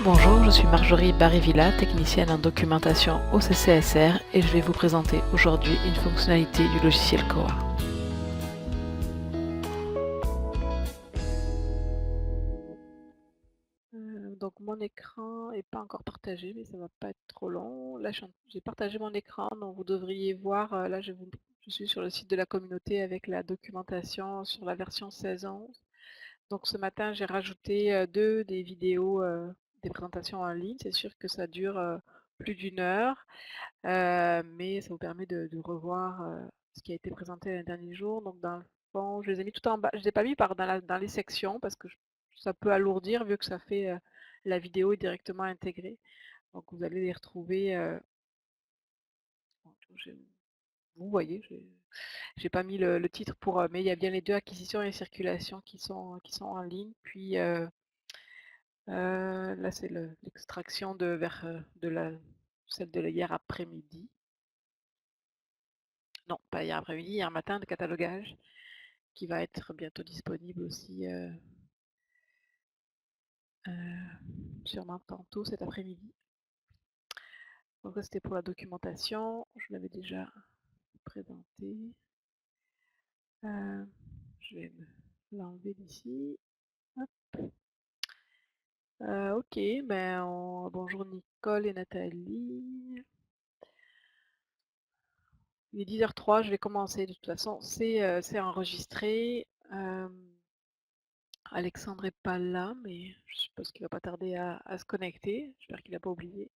Bonjour, je suis Marjorie Barrivilla, technicienne en documentation au CCSR et je vais vous présenter aujourd'hui une fonctionnalité du logiciel Koa. Donc mon écran n'est pas encore partagé, mais ça ne va pas être trop long. Là, j'ai partagé mon écran, donc vous devriez voir, là je suis sur le site de la communauté avec la documentation sur la version 16.11. Donc ce matin, j'ai rajouté des vidéos, des présentations en ligne. C'est sûr que ça dure plus d'1 heure, mais ça vous permet de revoir ce qui a été présenté les derniers jours. Donc dans le fond, je les ai mis tout en bas. Je ne les ai pas mis dans les sections parce que ça peut alourdir vu que ça fait la vidéo est directement intégrée. Donc vous allez les retrouver. Vous voyez, j'ai pas mis le titre mais il y a bien les deux acquisitions et circulation qui sont en ligne. Puis là, c'est l'extraction celle de hier après-midi. Non, pas hier après-midi, hier matin, de catalogage, qui va être bientôt disponible aussi, sûrement tantôt cet après-midi. Donc ça, c'était pour la documentation. Je l'avais déjà présenté. Je vais l'enlever d'ici. Ok, bonjour Nicole et Nathalie. Il est 10h03, je vais commencer. De toute façon, c'est enregistré. Alexandre n'est pas là, mais je suppose qu'il ne va pas tarder à se connecter. J'espère qu'il n'a pas oublié.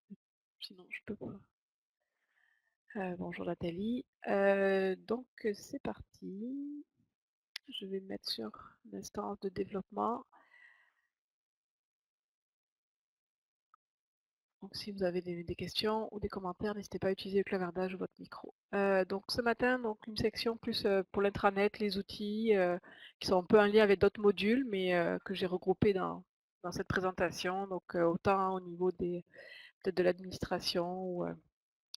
Sinon, je peux pas. Bonjour Nathalie. Donc, c'est parti. Je vais me mettre sur l'instance de développement. Donc, si vous avez des questions ou des commentaires, n'hésitez pas à utiliser le clavardage ou votre micro. Donc, ce matin, donc, une section plus pour l'intranet, les outils qui sont un peu en lien avec d'autres modules, mais que j'ai regroupés dans cette présentation. Donc, autant au niveau peut-être de l'administration ou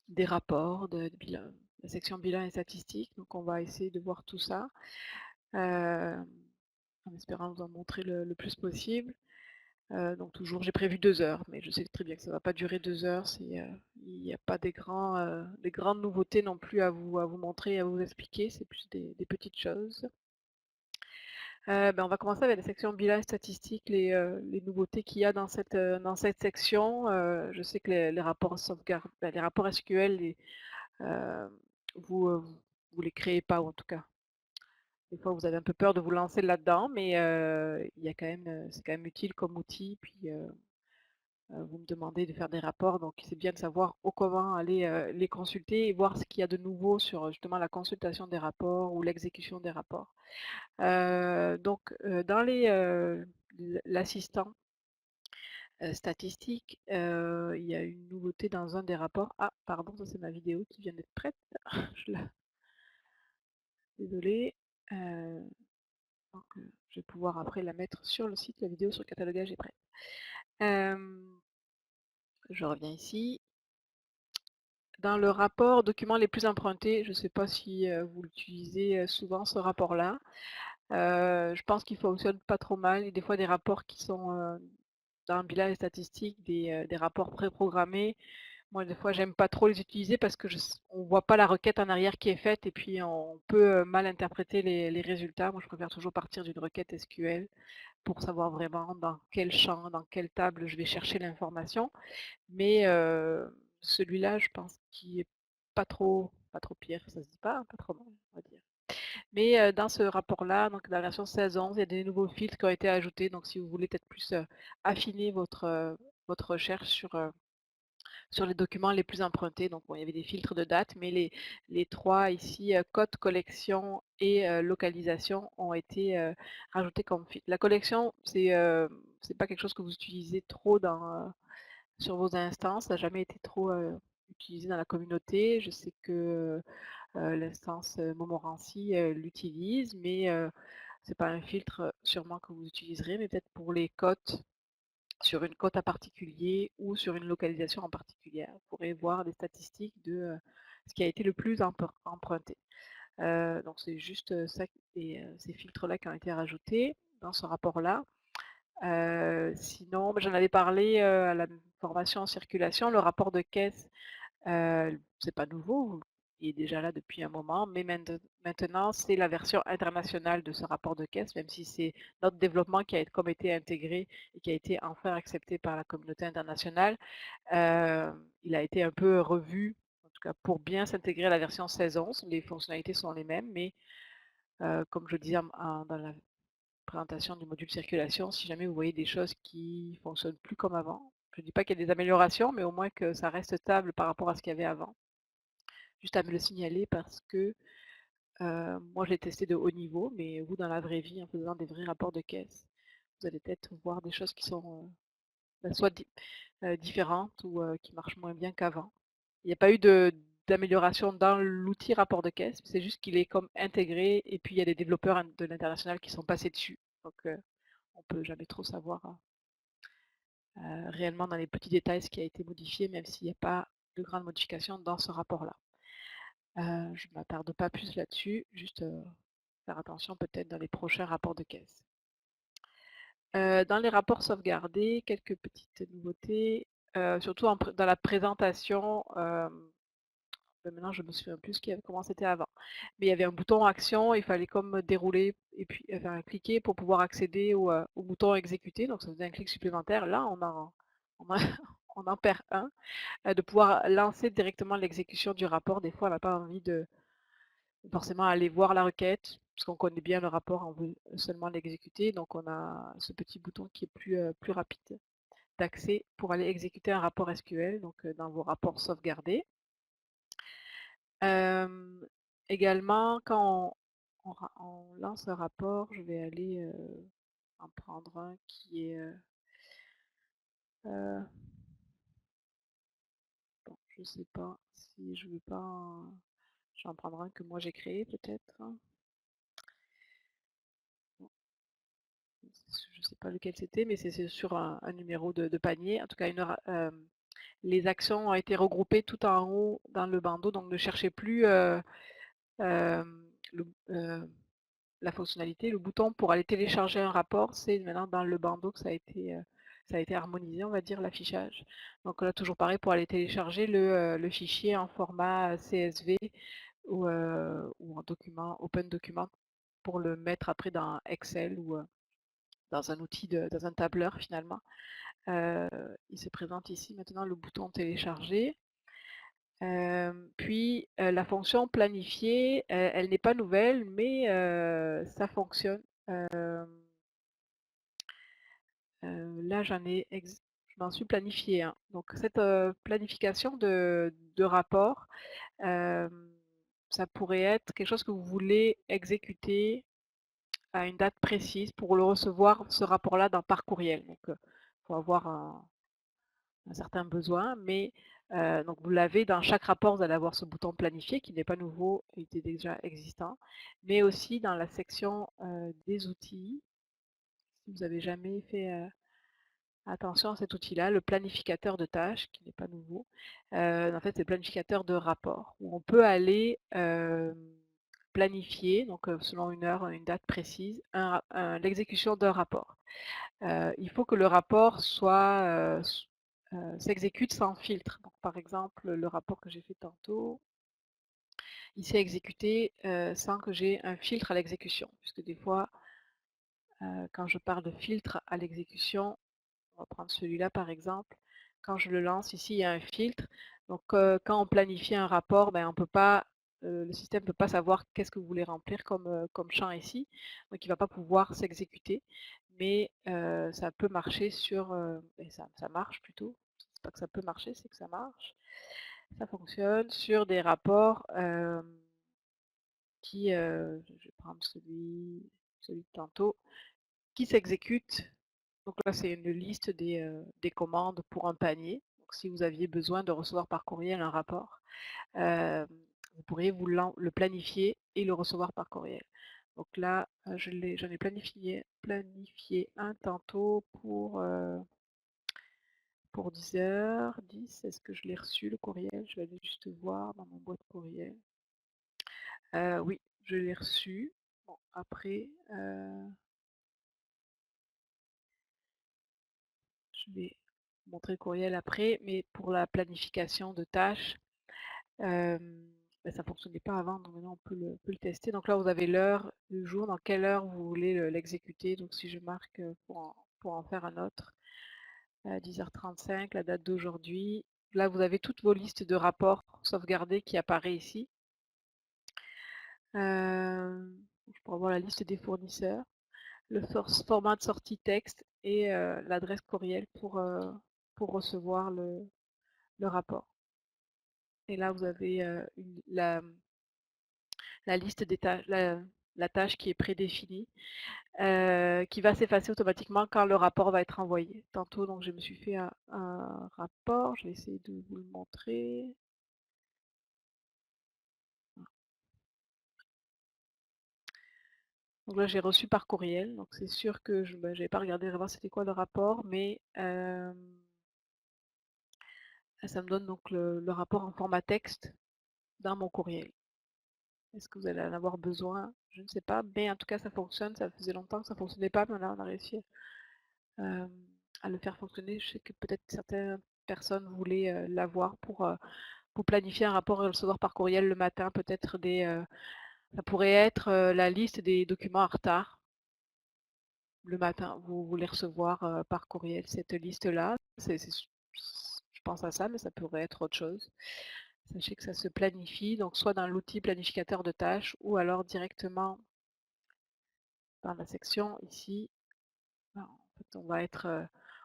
des rapports, de bilan, la section bilan et statistiques. Donc, on va essayer de voir tout ça en espérant vous en montrer le plus possible. Donc toujours, j'ai prévu 2 heures, mais je sais très bien que ça ne va pas durer 2 heures. Il n'y a pas des grandes nouveautés non plus à vous montrer, à vous expliquer. C'est plus des petites choses. On va commencer avec la section bilan et statistiques, les nouveautés qu'il y a dans cette section. Je sais que les rapports sauvegarde, les rapports SQL, vous ne les créez pas, ou en tout cas, des fois vous avez un peu peur de vous lancer là-dedans, mais c'est quand même utile comme outil. Puis vous me demandez de faire des rapports, donc c'est bien de savoir comment aller les consulter et voir ce qu'il y a de nouveau sur justement la consultation des rapports ou l'exécution des rapports. Dans l'assistant statistique, il y a une nouveauté dans un des rapports. Ah, pardon, ça c'est ma vidéo qui vient d'être prête. Désolée. Je vais pouvoir après la mettre sur le site. La vidéo sur le catalogage est prête. Je reviens ici. Dans le rapport documents les plus empruntés, je ne sais pas si vous l'utilisez souvent ce rapport-là. Je pense qu'il ne fonctionne pas trop mal. Il y a des fois des rapports qui sont dans le bilan des statistiques, des rapports préprogrammés. Moi, des fois, j'aime pas trop les utiliser parce que on ne voit pas la requête en arrière qui est faite et puis on peut mal interpréter les résultats. Moi, je préfère toujours partir d'une requête SQL pour savoir vraiment dans quel champ, dans quelle table je vais chercher l'information. Mais celui-là, je pense qu'il est pas trop pire, ça se dit pas, pas trop mal, on va dire. Mais dans ce rapport-là, donc dans la version 16.11, il y a des nouveaux filtres qui ont été ajoutés. Donc si vous voulez peut-être plus affiner votre recherche sur les documents les plus empruntés, donc bon, il y avait des filtres de date, mais les trois ici, code, collection et localisation, ont été rajoutés comme filtre. La collection, c'est pas quelque chose que vous utilisez trop sur vos instances, ça n'a jamais été trop utilisé dans la communauté. Je sais que l'instance Montmorency l'utilise, mais c'est pas un filtre sûrement que vous utiliserez, mais peut-être pour les cotes, sur une cote en particulier ou sur une localisation en particulier. Vous pourrez voir des statistiques de ce qui a été le plus emprunté. Donc c'est juste ça, ces filtres-là qui ont été rajoutés dans ce rapport-là. Sinon, bah, j'en avais parlé, à la formation en circulation. Le rapport de caisse, c'est pas nouveau, il est déjà là depuis un moment, mais maintenant, c'est la version internationale de ce rapport de caisse, même si c'est notre développement qui a comme été intégré et qui a été enfin accepté par la communauté internationale. Il a été un peu revu, en tout cas pour bien s'intégrer à la version 16.11. Les fonctionnalités sont les mêmes, mais comme je disais dans la présentation du module circulation, si jamais vous voyez des choses qui fonctionnent plus comme avant, je ne dis pas qu'il y a des améliorations, mais au moins que ça reste stable par rapport à ce qu'il y avait avant. Juste à me le signaler parce que moi j'ai testé de haut niveau, mais vous dans la vraie vie, en faisant des vrais rapports de caisse, vous allez peut-être voir des choses qui sont soit différentes ou qui marchent moins bien qu'avant. Il n'y a pas eu d'amélioration dans l'outil rapport de caisse, c'est juste qu'il est comme intégré et puis il y a des développeurs de l'international qui sont passés dessus. Donc on ne peut jamais trop savoir réellement dans les petits détails ce qui a été modifié, même s'il n'y a pas de grandes modifications dans ce rapport-là. Je ne m'attarde pas plus là-dessus, juste faire attention peut-être dans les prochains rapports de caisse. Dans les rapports sauvegardés, quelques petites nouveautés, surtout dans la présentation. Maintenant, je me souviens plus comment c'était avant. Mais il y avait un bouton action, il fallait comme dérouler et puis enfin, cliquer pour pouvoir accéder au bouton exécuter. Donc ça faisait un clic supplémentaire. Là, on en, on en perd un. De pouvoir lancer directement l'exécution du rapport. Des fois, on n'a pas envie de forcément aller voir la requête, parce qu'on connaît bien le rapport, on veut seulement l'exécuter. Donc on a ce petit bouton qui est plus rapide d'accès pour aller exécuter un rapport SQL, donc dans vos rapports sauvegardés. Également, quand on lance un rapport, je vais aller en prendre un qui est... bon, je sais pas si je veux pas... Je vais en prendre un que moi j'ai créé peut-être. Je sais pas lequel c'était, mais c'est sur un numéro de panier. En tout cas, les actions ont été regroupées tout en haut dans le bandeau, donc ne cherchez plus le, la fonctionnalité, le bouton pour aller télécharger un rapport, c'est maintenant dans le bandeau que ça a été harmonisé, on va dire, l'affichage. Donc là, toujours pareil, pour aller télécharger le fichier en format CSV ou en document, Open Document, pour le mettre après dans Excel ou dans un outil, dans un tableur finalement. Il se présente ici maintenant le bouton télécharger. Puis la fonction planifier, elle n'est pas nouvelle, mais ça fonctionne. Là, je m'en suis planifié un. Donc cette planification de rapport, ça pourrait être quelque chose que vous voulez exécuter à une date précise pour le recevoir, ce rapport-là, par courriel. Donc il faut avoir un certain besoin, mais donc vous l'avez dans chaque rapport, vous allez avoir ce bouton planifier qui n'est pas nouveau, il était déjà existant, mais aussi dans la section des outils. Si vous n'avez jamais fait attention à cet outil-là, le planificateur de tâches, qui n'est pas nouveau, en fait c'est le planificateur de rapport, où on peut aller planifier, donc selon une heure, une date précise, l'exécution d'un rapport. Il faut que le rapport s'exécute sans filtre. Donc, par exemple, le rapport que j'ai fait tantôt, il s'est exécuté sans que j'ai un filtre à l'exécution. Puisque des fois, quand je parle de filtre à l'exécution, on va prendre celui-là par exemple, quand je le lance, ici il y a un filtre. Donc quand on planifie un rapport, ben, on peut pas, le système ne peut pas savoir qu'est-ce que vous voulez remplir comme champ ici. Donc il ne va pas pouvoir s'exécuter. Mais ça peut marcher et ça marche plutôt. C'est pas que ça peut marcher, c'est que ça marche. Ça fonctionne sur des rapports je vais prendre celui de tantôt, qui s'exécutent. Donc là, c'est une liste des commandes pour un panier. Donc, si vous aviez besoin de recevoir par courriel un rapport, vous pourriez le planifier et le recevoir par courriel. Donc là, j'en ai planifié un tantôt pour 10h10. Est-ce que je l'ai reçu le courriel? Je vais aller juste voir dans mon boîte courriel. Oui, je l'ai reçu. Bon, après, Je vais montrer le courriel après, mais pour la planification de tâches, ça ne fonctionnait pas avant, donc maintenant on peut le tester. Donc là, vous avez l'heure, le jour, dans quelle heure vous voulez l'exécuter. Donc si je marque pour en faire un autre, 10h35, la date d'aujourd'hui. Là, vous avez toutes vos listes de rapports sauvegardés qui apparaît ici. Je pourrais avoir la liste des fournisseurs, le format de sortie texte et l'adresse courriel pour recevoir le rapport. Et là, vous avez la liste des tâches, la tâche qui est prédéfinie, qui va s'effacer automatiquement quand le rapport va être envoyé. Tantôt, donc, je me suis fait un rapport, je vais essayer de vous le montrer. Donc là, j'ai reçu par courriel, donc c'est sûr que je n'avais pas regardé voir c'était quoi le rapport, mais ça me donne donc le rapport en format texte dans mon courriel. Est-ce que vous allez en avoir besoin? Je ne sais pas, mais en tout cas ça fonctionne, ça faisait longtemps que ça ne fonctionnait pas, mais là on a réussi à le faire fonctionner. Je sais que peut-être certaines personnes voulaient l'avoir pour planifier un rapport et le recevoir par courriel le matin, peut-être ça pourrait être la liste des documents en retard. Le matin, vous voulez recevoir par courriel cette liste-là. Je pense à ça, mais ça pourrait être autre chose. Sachez que ça se planifie, donc soit dans l'outil planificateur de tâches ou alors directement dans la section ici. En fait,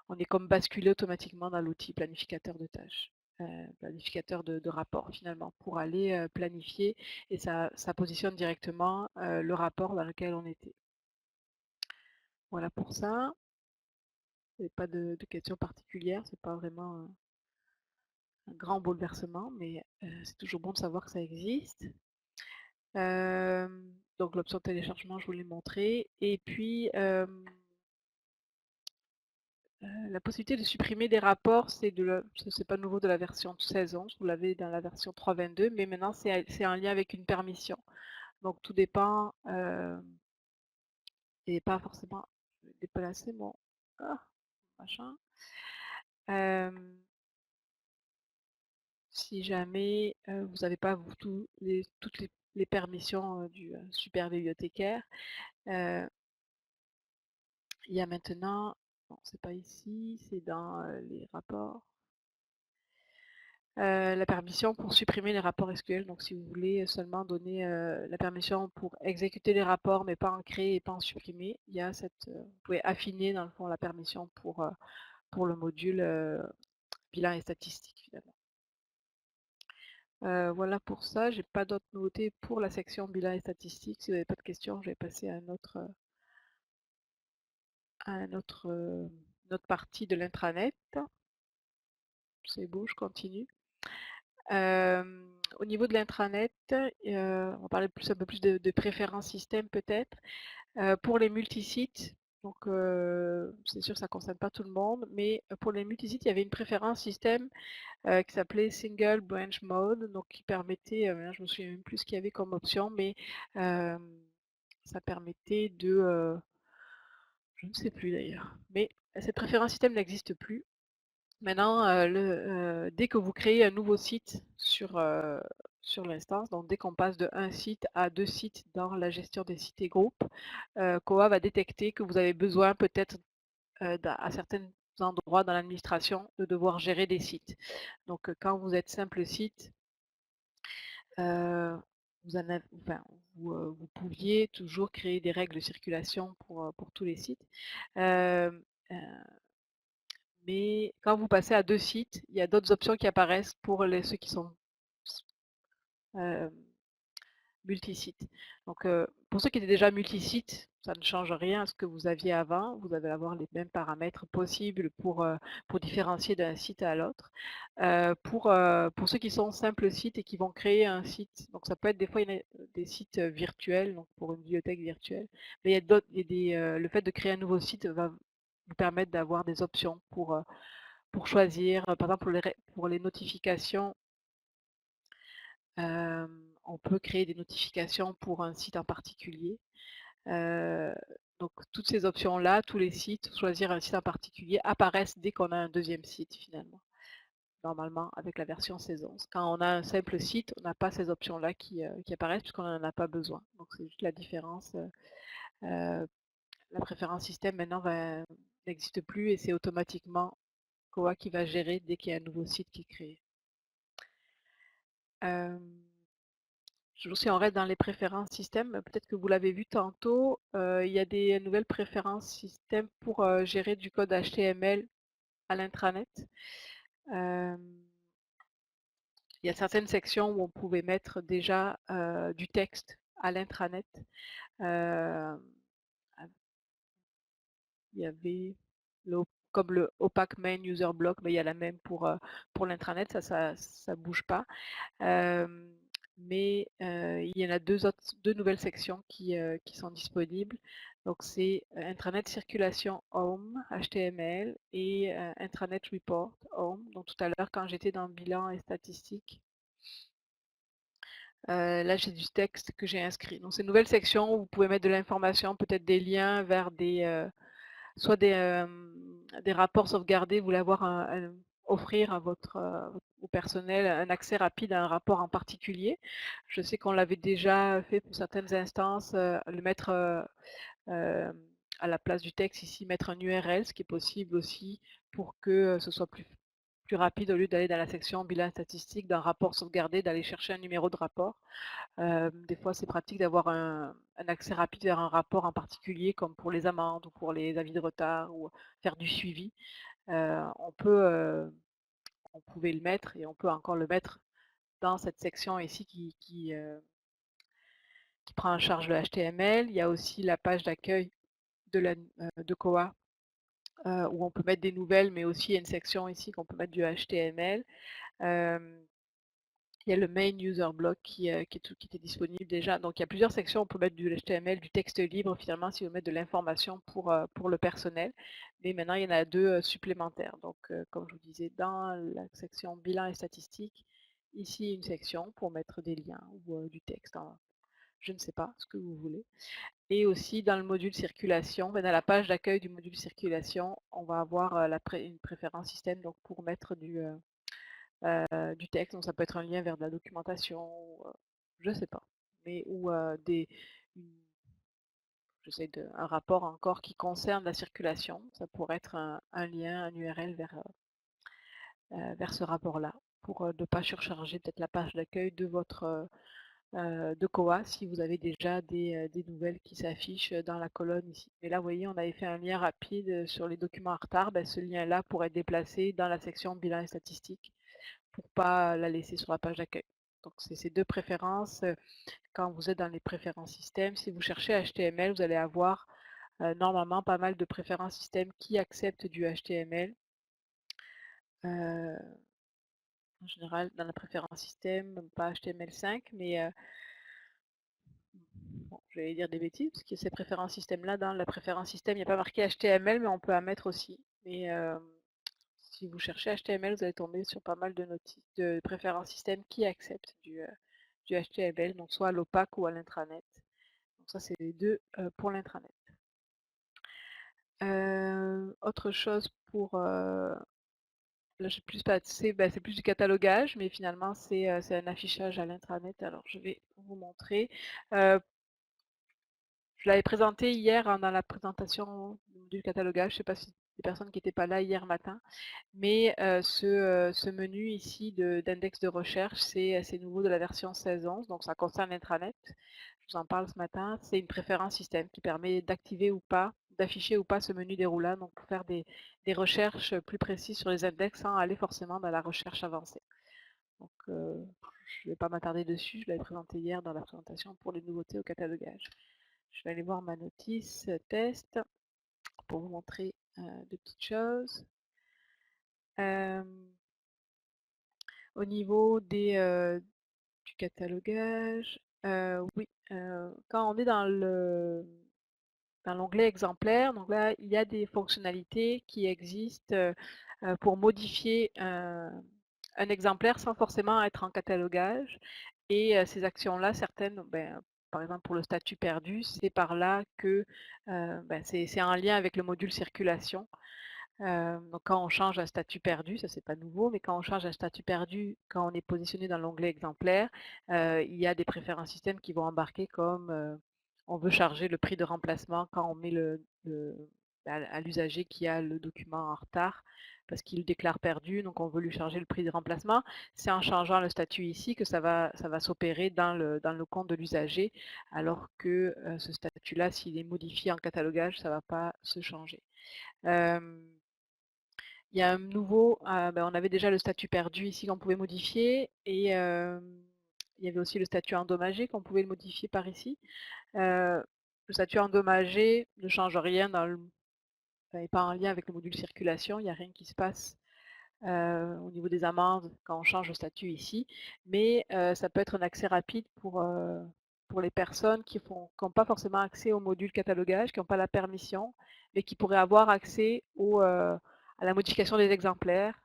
on est comme basculé automatiquement dans l'outil planificateur de tâches, planificateur de rapport finalement, pour aller planifier et ça positionne directement le rapport dans lequel on était. Voilà pour ça. Il n'y a pas de questions particulières, c'est pas vraiment un grand bouleversement, mais c'est toujours bon de savoir que ça existe. Donc l'option téléchargement, je vous l'ai montré. Et puis la possibilité de supprimer des rapports, c'est pas nouveau de la version 16.11, vous l'avez dans la version 3.22, mais maintenant c'est en lien avec une permission. Donc tout dépend, et pas forcément, je vais déplacer mon machin. Si jamais vous n'avez pas toutes les permissions du super bibliothécaire, il y a maintenant, non c'est pas ici, c'est dans les rapports, la permission pour supprimer les rapports SQL. Donc si vous voulez seulement donner la permission pour exécuter les rapports mais pas en créer et pas en supprimer, il y a vous pouvez affiner dans le fond la permission pour le module bilan et statistiques finalement. Voilà pour ça, j'ai pas d'autres nouveautés pour la section bilan et statistiques. Si vous n'avez pas de questions, je vais passer à une autre partie de l'intranet. C'est beau, je continue. Au niveau de l'intranet, on va parler un peu plus de préférences système peut-être. Pour les multisites, donc c'est sûr que ça ne concerne pas tout le monde, mais pour les multisites, il y avait une préférence système qui s'appelait Single Branch Mode, donc qui permettait, je me souviens même plus ce qu'il y avait comme option, mais ça permettait je ne sais plus d'ailleurs, mais cette préférence système n'existe plus. Maintenant, dès que vous créez un nouveau site sur l'instance, donc dès qu'on passe de un site à 2 sites dans la gestion des sites et groupes, Koa va détecter que vous avez besoin peut-être à certains endroits dans l'administration de devoir gérer des sites. Donc quand vous êtes simple site, vous pouviez toujours créer des règles de circulation pour tous les sites. Mais quand vous passez à 2 sites, il y a d'autres options qui apparaissent pour ceux qui sont multisites. Donc pour ceux qui étaient déjà multisites, ça ne change rien à ce que vous aviez avant. Vous allez avoir les mêmes paramètres possibles pour différencier d'un site à l'autre. Pour ceux qui sont simples sites et qui vont créer un site, donc ça peut être des fois des sites virtuels, donc pour une bibliothèque virtuelle, mais le fait de créer un nouveau site va vous permettre d'avoir des options pour choisir, par exemple pour les notifications, on peut créer des notifications pour un site en particulier. Donc toutes ces options-là, tous les sites, choisir un site en particulier, apparaissent dès qu'on a un deuxième site finalement, normalement avec la version 16.11. Quand on a un simple site, on n'a pas ces options-là qui apparaissent puisqu'on n'en a pas besoin. Donc c'est juste la différence. La préférence système maintenant n'existe plus et c'est automatiquement Koa qui va gérer dès qu'il y a un nouveau site qui est créé. Toujours si on reste dans les préférences système, peut-être que vous l'avez vu tantôt, il y a des nouvelles préférences système pour gérer du code HTML à l'intranet. Il y a certaines sections où on pouvait mettre déjà du texte à l'intranet. Euh, il y avait comme le opaque main user block, mais il y a la même pour l'intranet, ça bouge pas. Mais il y en a deux nouvelles sections qui sont disponibles. Donc c'est Intranet Circulation Home HTML et Intranet Report Home. Donc tout à l'heure, quand j'étais dans bilan et statistiques, là j'ai du texte que j'ai inscrit. Donc c'est une nouvelle section où vous pouvez mettre de l'information, peut-être des liens vers soit des rapports sauvegardés, vous voulez offrir à au personnel un accès rapide à un rapport en particulier. Je sais qu'on l'avait déjà fait pour certaines instances, le mettre à la place du texte ici, mettre un URL, ce qui est possible aussi pour que ce soit plus rapide au lieu d'aller dans la section bilan statistique d'un rapport sauvegardé, d'aller chercher un numéro de rapport. Des fois, c'est pratique d'avoir un accès rapide vers un rapport en particulier, comme pour les amendes ou pour les avis de retard ou faire du suivi. On pouvait le mettre et on peut encore le mettre dans cette section ici qui prend en charge le HTML. Il y a aussi la page d'accueil de Koa où on peut mettre des nouvelles, mais aussi il y a une section ici qu'on peut mettre du HTML. Il y a le main user block qui était disponible déjà. Donc il y a plusieurs sections, on peut mettre du HTML, du texte libre finalement si vous mettez de l'information pour le personnel. Mais maintenant il y en a deux supplémentaires. Donc comme je vous disais, dans la section bilan et statistiques, ici une section pour mettre des liens ou du texte, je ne sais pas ce que vous voulez. Et aussi dans le module circulation, dans la page d'accueil du module circulation, on va avoir une préférence système donc pour mettre du texte, donc ça peut être un lien vers de la documentation, je sais pas, mais ou un rapport encore qui concerne la circulation, ça pourrait être un lien, un URL vers ce rapport-là, pour ne pas surcharger peut-être la page d'accueil de Koa si vous avez déjà des nouvelles qui s'affichent dans la colonne ici. Et là, vous voyez, on avait fait un lien rapide sur les documents en retard. Ben, ce lien-là pourrait être déplacé dans la section bilan et statistiques pour ne pas la laisser sur la page d'accueil. Donc, c'est ces deux préférences. Quand vous êtes dans les préférences système, si vous cherchez HTML, vous allez avoir normalement pas mal de préférences système qui acceptent du HTML. En général, dans la préférence système, pas HTML5, mais bon, je vais dire des bêtises, parce que ces préférences système-là, dans la préférence système, il n'y a pas marqué HTML, mais on peut en mettre aussi. Mais si vous cherchez HTML, vous allez tomber sur pas mal de préférences système qui acceptent du HTML, donc soit à l'opaque ou à l'intranet. Donc ça, c'est les deux pour l'intranet. Autre chose pour... là, j'ai plus passé, c'est plus du catalogage, mais finalement, c'est un affichage à l'intranet. Alors, je vais vous montrer. Je l'avais présenté hier dans la présentation du catalogage. Je ne sais pas si les personnes qui n'étaient pas là hier matin. Mais ce menu ici d'index de recherche, c'est nouveau de la version 16.11, donc ça concerne l'intranet. Je vous en parle ce matin. C'est une préférence système qui permet d'activer ou pas, d'afficher ou pas ce menu déroulant, donc pour faire des recherches plus précises sur les index sans aller forcément dans la recherche avancée. Donc je ne vais pas m'attarder dessus, je l'avais présenté hier dans la présentation pour les nouveautés au catalogage. Je vais aller voir ma notice test pour vous montrer deux petites choses. Au niveau du catalogage, oui, quand on est dans l'onglet exemplaire, donc là, il y a des fonctionnalités qui existent pour modifier un exemplaire sans forcément être en catalogage. Et ces actions-là, certaines, par exemple pour le statut perdu, c'est par là que c'est en lien avec le module circulation. Donc quand on change un statut perdu, ça c'est pas nouveau, mais quand on change un statut perdu, quand on est positionné dans l'onglet exemplaire, il y a des préférences système qui vont embarquer comme on veut charger le prix de remplacement quand on met à l'usager qui a le document en retard parce qu'il le déclare perdu, donc on veut lui charger le prix de remplacement. C'est en changeant le statut ici que ça va s'opérer dans le compte de l'usager, alors que ce statut-là, s'il est modifié en catalogage, ça ne va pas se changer. Il y a un nouveau, on avait déjà le statut perdu ici qu'on pouvait modifier et il y avait aussi le statut endommagé qu'on pouvait le modifier par ici. Le statut endommagé ne change rien n'est pas en lien avec le module circulation, il n'y a rien qui se passe au niveau des amendes quand on change le statut ici, mais ça peut être un accès rapide pour les personnes qui n'ont pas forcément accès au module catalogage, qui n'ont pas la permission, mais qui pourraient avoir accès à la modification des exemplaires,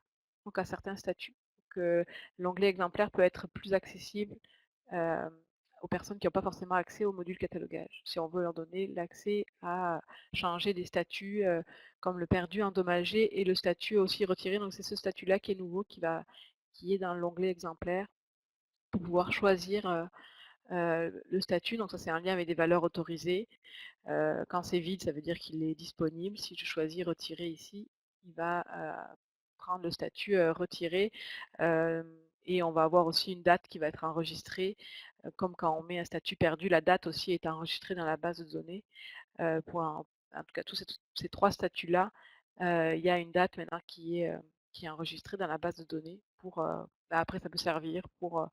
donc à certains statuts. L'onglet exemplaire peut être plus accessible euh, aux personnes qui n'ont pas forcément accès au module catalogage, si on veut leur donner l'accès à changer des statuts comme le perdu, endommagé et le statut aussi retiré. Donc c'est ce statut-là qui est nouveau, qui est dans l'onglet exemplaire pour pouvoir choisir le statut. Donc ça c'est un lien avec des valeurs autorisées. Quand c'est vide, ça veut dire qu'il est disponible. Si je choisis retirer ici, il va prendre le statut retiré et on va avoir aussi une date qui va être enregistrée. Comme quand on met un statut perdu, la date aussi est enregistrée dans la base de données. En tout cas, tous ces trois statuts-là, il y a une date maintenant qui est enregistrée dans la base de données. Après, ça peut servir pour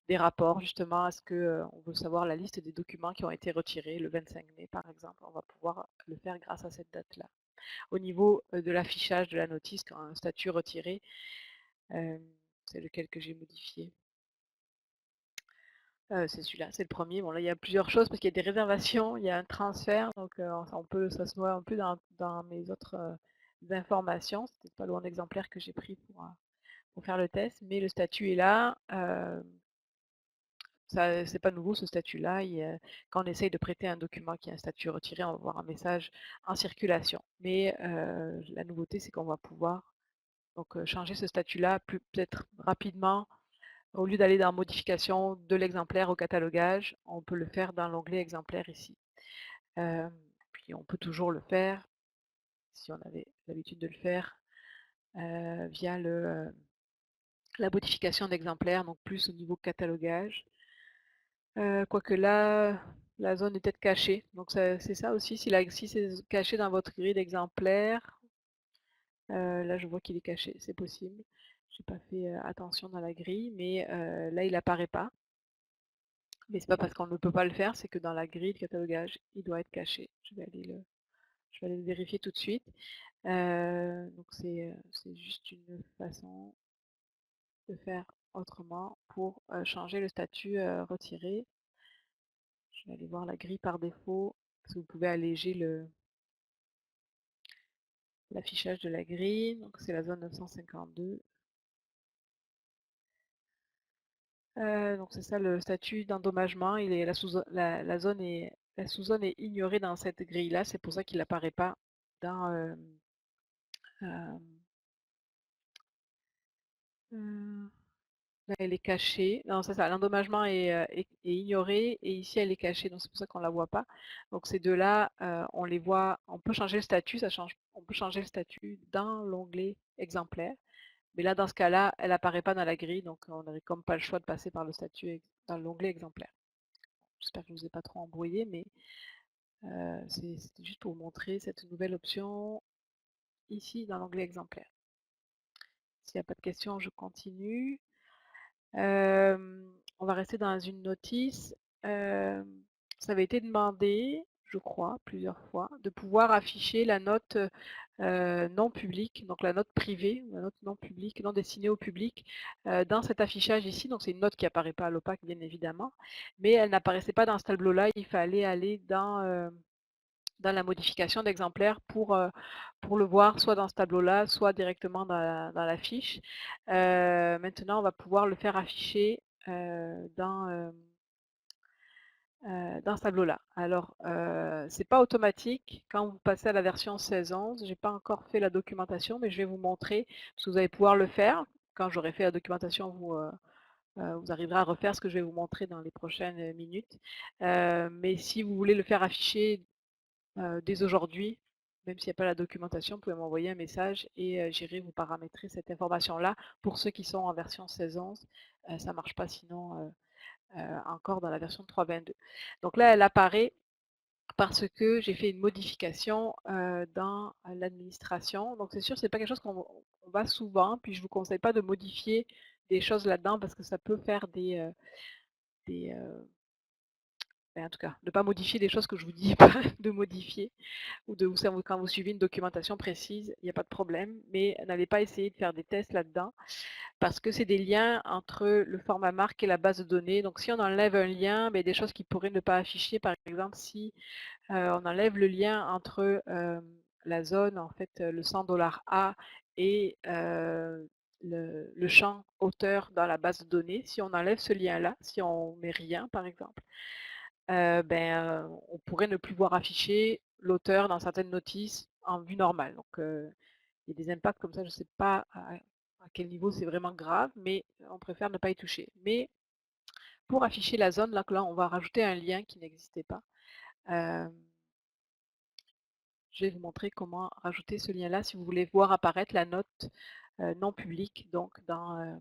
des rapports, justement, à ce qu'on veut savoir la liste des documents qui ont été retirés le 25 mai, par exemple. On va pouvoir le faire grâce à cette date-là. Au niveau de l'affichage de la notice, quand un statut retiré, c'est lequel que j'ai modifié. C'est celui-là, c'est le premier. Bon, là, il y a plusieurs choses parce qu'il y a des réservations, il y a un transfert, donc ça se noie un peu dans mes autres informations. C'était pas loin d'exemplaires que j'ai pris pour faire le test, mais le statut est là. C'est pas nouveau ce statut-là. Quand on essaye de prêter un document qui a un statut retiré, on va voir un message en circulation. Mais la nouveauté, c'est qu'on va pouvoir donc, changer ce statut-là peut-être rapidement. Au lieu d'aller dans modification de l'exemplaire au catalogage, on peut le faire dans l'onglet exemplaire ici. Puis on peut toujours le faire, si on avait l'habitude de le faire, via la modification d'exemplaire, donc plus au niveau catalogage. Quoique là, la zone est peut-être cachée. Donc c'est ça aussi, si c'est caché dans votre grille d'exemplaires, là je vois qu'il est caché, c'est possible. J'ai pas fait attention dans la grille, mais là il apparaît pas. Mais c'est pas parce qu'on ne peut pas le faire, c'est que dans la grille de catalogage, il doit être caché. Je vais aller le vérifier tout de suite. Donc c'est juste une façon de faire autrement pour changer le statut retiré. Je vais aller voir la grille par défaut, parce que vous pouvez alléger l'affichage de la grille. Donc c'est la zone 952. Donc c'est ça le statut d'endommagement. La sous-zone est ignorée dans cette grille-là. C'est pour ça qu'il n'apparaît pas dans euh, là, elle est cachée. Non, c'est ça. L'endommagement est ignoré et ici elle est cachée. Donc c'est pour ça qu'on ne la voit pas. Donc ces deux-là, on les voit. On peut changer le statut. On peut changer le statut dans l'onglet exemplaire. Mais là, dans ce cas-là, elle n'apparaît pas dans la grille. Donc on n'aurait comme pas le choix de passer par le statut dans l'onglet exemplaire. J'espère que je ne vous ai pas trop embrouillé, mais c'était juste pour vous montrer cette nouvelle option ici dans l'onglet exemplaire. S'il n'y a pas de questions, je continue. On va rester dans une notice. Ça avait été demandé, je crois, plusieurs fois, de pouvoir afficher la note non publique, donc la note privée, la note non publique, non destinée au public, dans cet affichage ici. Donc c'est une note qui n'apparaît pas à l'OPAC, bien évidemment, mais elle n'apparaissait pas dans ce tableau-là. Il fallait aller dans la modification d'exemplaires pour le voir soit dans ce tableau-là, soit directement dans la fiche. Maintenant, on va pouvoir le faire afficher dans dans ce tableau-là. Alors, c'est pas automatique quand vous passez à la version 16.11. J'ai pas encore fait la documentation, mais je vais vous montrer, parce que vous allez pouvoir le faire. Quand j'aurai fait la documentation, vous arriverez à refaire ce que je vais vous montrer dans les prochaines minutes. Mais si vous voulez le faire afficher dès aujourd'hui, même s'il n'y a pas la documentation, vous pouvez m'envoyer un message et j'irai vous paramétrer cette information-là. Pour ceux qui sont en version 16.11, ça ne marche pas sinon encore dans la version 3.22. Donc là, elle apparaît parce que j'ai fait une modification dans l'administration. Donc c'est sûr, c'est pas quelque chose qu'on va souvent, puis je vous conseille pas de modifier des choses là-dedans parce que ça peut faire des ben, en tout cas, de ne pas modifier des choses que je vous dis pas de modifier, ou de quand vous suivez une documentation précise, il n'y a pas de problème, mais n'allez pas essayer de faire des tests là-dedans, parce que c'est des liens entre le format marque et la base de données. Donc si on enlève un lien, ben, des choses qui pourraient ne pas afficher, par exemple si on enlève le lien entre la zone, en fait, le $100 et le champ auteur dans la base de données. Si on enlève ce lien-là, si on met rien, par exemple, on pourrait ne plus voir afficher l'auteur dans certaines notices en vue normale. Donc, il y a des impacts comme ça, je ne sais pas à quel niveau c'est vraiment grave, mais on préfère ne pas y toucher. Mais pour afficher la zone, là, on va rajouter un lien qui n'existait pas. Je vais vous montrer comment rajouter ce lien-là si vous voulez voir apparaître la note non publique donc dans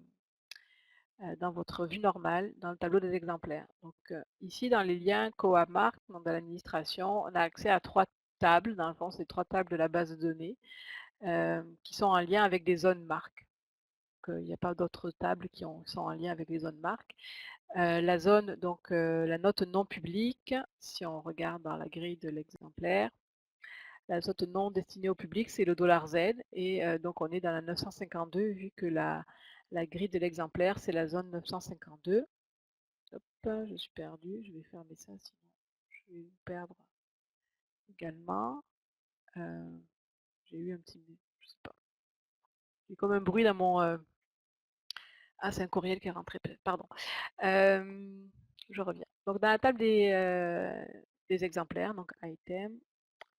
votre vue normale, dans le tableau des exemplaires. Donc ici, dans les liens COA-MARC, dans l'administration, on a accès à 3 tables. Dans le fond, c'est 3 tables de la base de données qui sont en lien avec des zones marques. Il n'y a pas d'autres tables qui sont en lien avec les zones marques. La zone, donc la note non publique, si on regarde dans la grille de l'exemplaire, la note non destinée au public, c'est le $Z. Et donc, on est dans la 952, vu que la grille de l'exemplaire, c'est la zone 952. Hop, je suis perdue. Je vais fermer ça, sinon je vais vous perdre également. J'ai eu un petit... Je sais pas. J'ai comme un bruit dans mon... Ah, c'est un courriel qui est rentré, pardon. Je reviens. Donc, dans la table des exemplaires, donc item,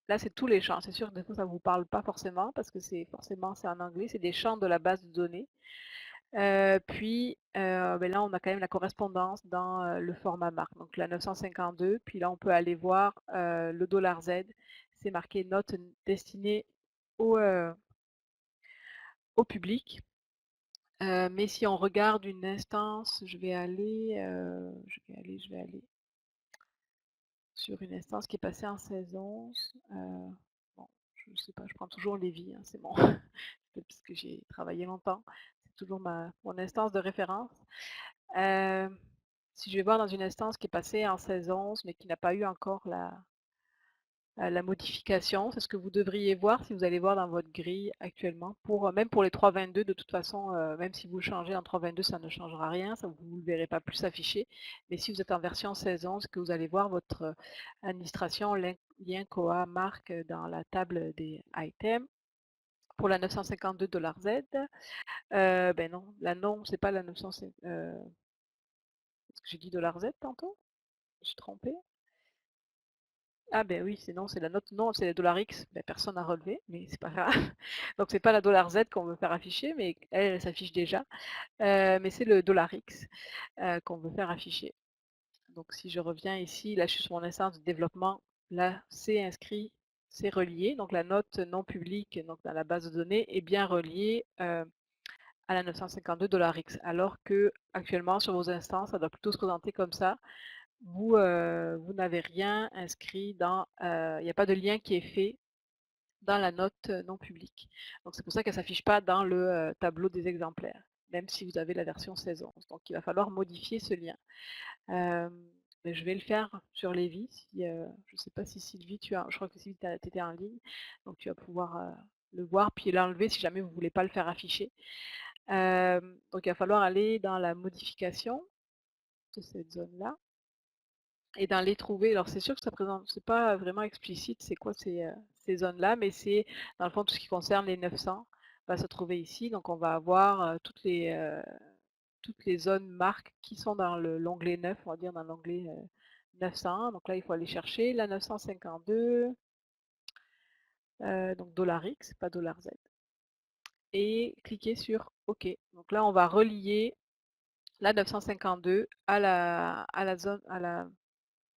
là, c'est tous les champs. C'est sûr que des fois, ça ne vous parle pas forcément parce que c'est en anglais. C'est des champs de la base de données. Puis là, on a quand même la correspondance dans le format marque. Donc la 952. Puis là, on peut aller voir le $Z. C'est marqué note destinée au public. Mais si on regarde une instance, je vais aller sur une instance qui est passée en 16.11. Bon, je ne sais pas, je prends toujours Lévis, hein, c'est bon, parce que j'ai travaillé longtemps. C'est toujours mon instance de référence. Si je vais voir dans une instance qui est passée en 16.11, mais qui n'a pas eu encore la modification, c'est ce que vous devriez voir si vous allez voir dans votre grille actuellement. Même pour les 3.22, de toute façon, même si vous le changez en 3.22, ça ne changera rien, ça, vous ne le verrez pas plus affiché. Mais si vous êtes en version 16.11, que vous allez voir votre administration, lien COA marque dans la table des items, pour la 952 $Z, ben non, c'est pas la 950. Est-ce que j'ai dit $Z tantôt? Je suis trompée. Ah ben oui, sinon c'est la note, non, c'est le $X. Ben, personne n'a relevé, mais c'est pas grave. Donc c'est pas la $Z qu'on veut faire afficher, mais elle s'affiche déjà. Mais c'est le $X qu'on veut faire afficher. Donc si je reviens ici, là je suis sur mon instance de développement, là c'est inscrit, c'est relié. Donc la note non publique, donc dans la base de données, est bien reliée à la 952 $X. Alors que actuellement sur vos instances, ça doit plutôt se présenter comme ça. Vous n'avez rien inscrit dans, il n'y a pas de lien qui est fait dans la note non publique. Donc c'est pour ça qu'elle ne s'affiche pas dans le tableau des exemplaires, même si vous avez la version 16.11. Donc il va falloir modifier ce lien. Mais je vais le faire sur Lévis. Je ne sais pas si Sylvie, je crois que Sylvie, tu étais en ligne, donc tu vas pouvoir le voir, puis l'enlever si jamais vous ne voulez pas le faire afficher. Donc il va falloir aller dans la modification de cette zone-là. Et dans les trouver, alors c'est sûr que ça présente, c'est pas vraiment explicite, c'est quoi ces zones-là, mais c'est dans le fond tout ce qui concerne les 900 va se trouver ici. Donc on va avoir toutes les zones marques qui sont dans l'onglet 9, on va dire dans l'onglet 900, donc là il faut aller chercher la 952, donc $X, pas $Z, et cliquer sur OK. Donc là on va relier la 952 à la zone,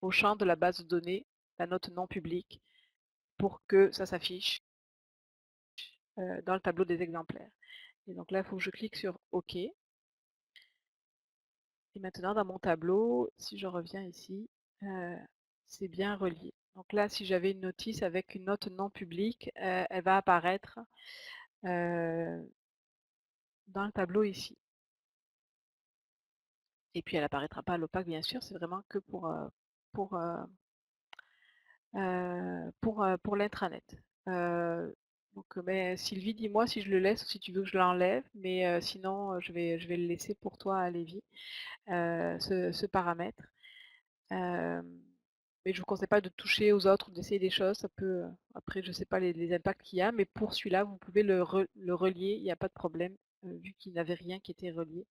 au champ de la base de données, la note non publique, pour que ça s'affiche dans le tableau des exemplaires. Et donc là, il faut que je clique sur OK. Et maintenant, dans mon tableau, si je reviens ici, c'est bien relié. Donc là, si j'avais une notice avec une note non publique, elle va apparaître dans le tableau ici. Et puis, elle n'apparaîtra pas à l'opaque, bien sûr, c'est vraiment que pour, pour l'intranet. Donc, mais Sylvie, dis-moi si je le laisse ou si tu veux que je l'enlève, mais sinon, je vais le laisser pour toi, Lévi, ce paramètre. Mais je ne vous conseille pas de toucher aux autres ou d'essayer des choses. Ça peut, après, je ne sais pas les impacts qu'il y a, mais pour celui-là, vous pouvez le relier, il n'y a pas de problème, vu qu'il n'avait rien qui était relié,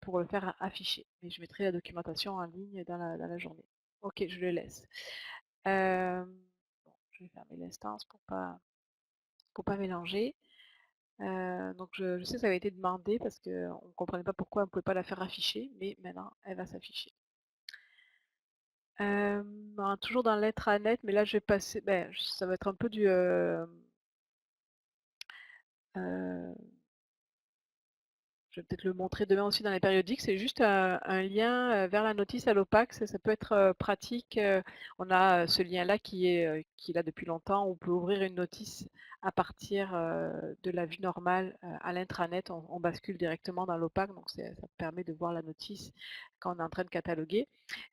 pour le faire afficher. Mais je mettrai la documentation en ligne dans la journée. Ok, je le laisse. Bon, je vais fermer l'instance pour pas mélanger. Donc je sais que ça avait été demandé parce qu'on ne comprenait pas pourquoi on ne pouvait pas la faire afficher, mais maintenant elle va s'afficher. Toujours dans l'intranet, mais là je vais passer, ben, ça va être un peu du je vais peut-être le montrer demain aussi dans les périodiques, c'est juste un lien vers la notice à l'OPAC, ça peut être pratique. On a ce lien-là qui est là depuis longtemps, on peut ouvrir une notice à partir de la vue normale à l'intranet, on bascule directement dans l'OPAC, donc ça permet de voir la notice quand on est en train de cataloguer.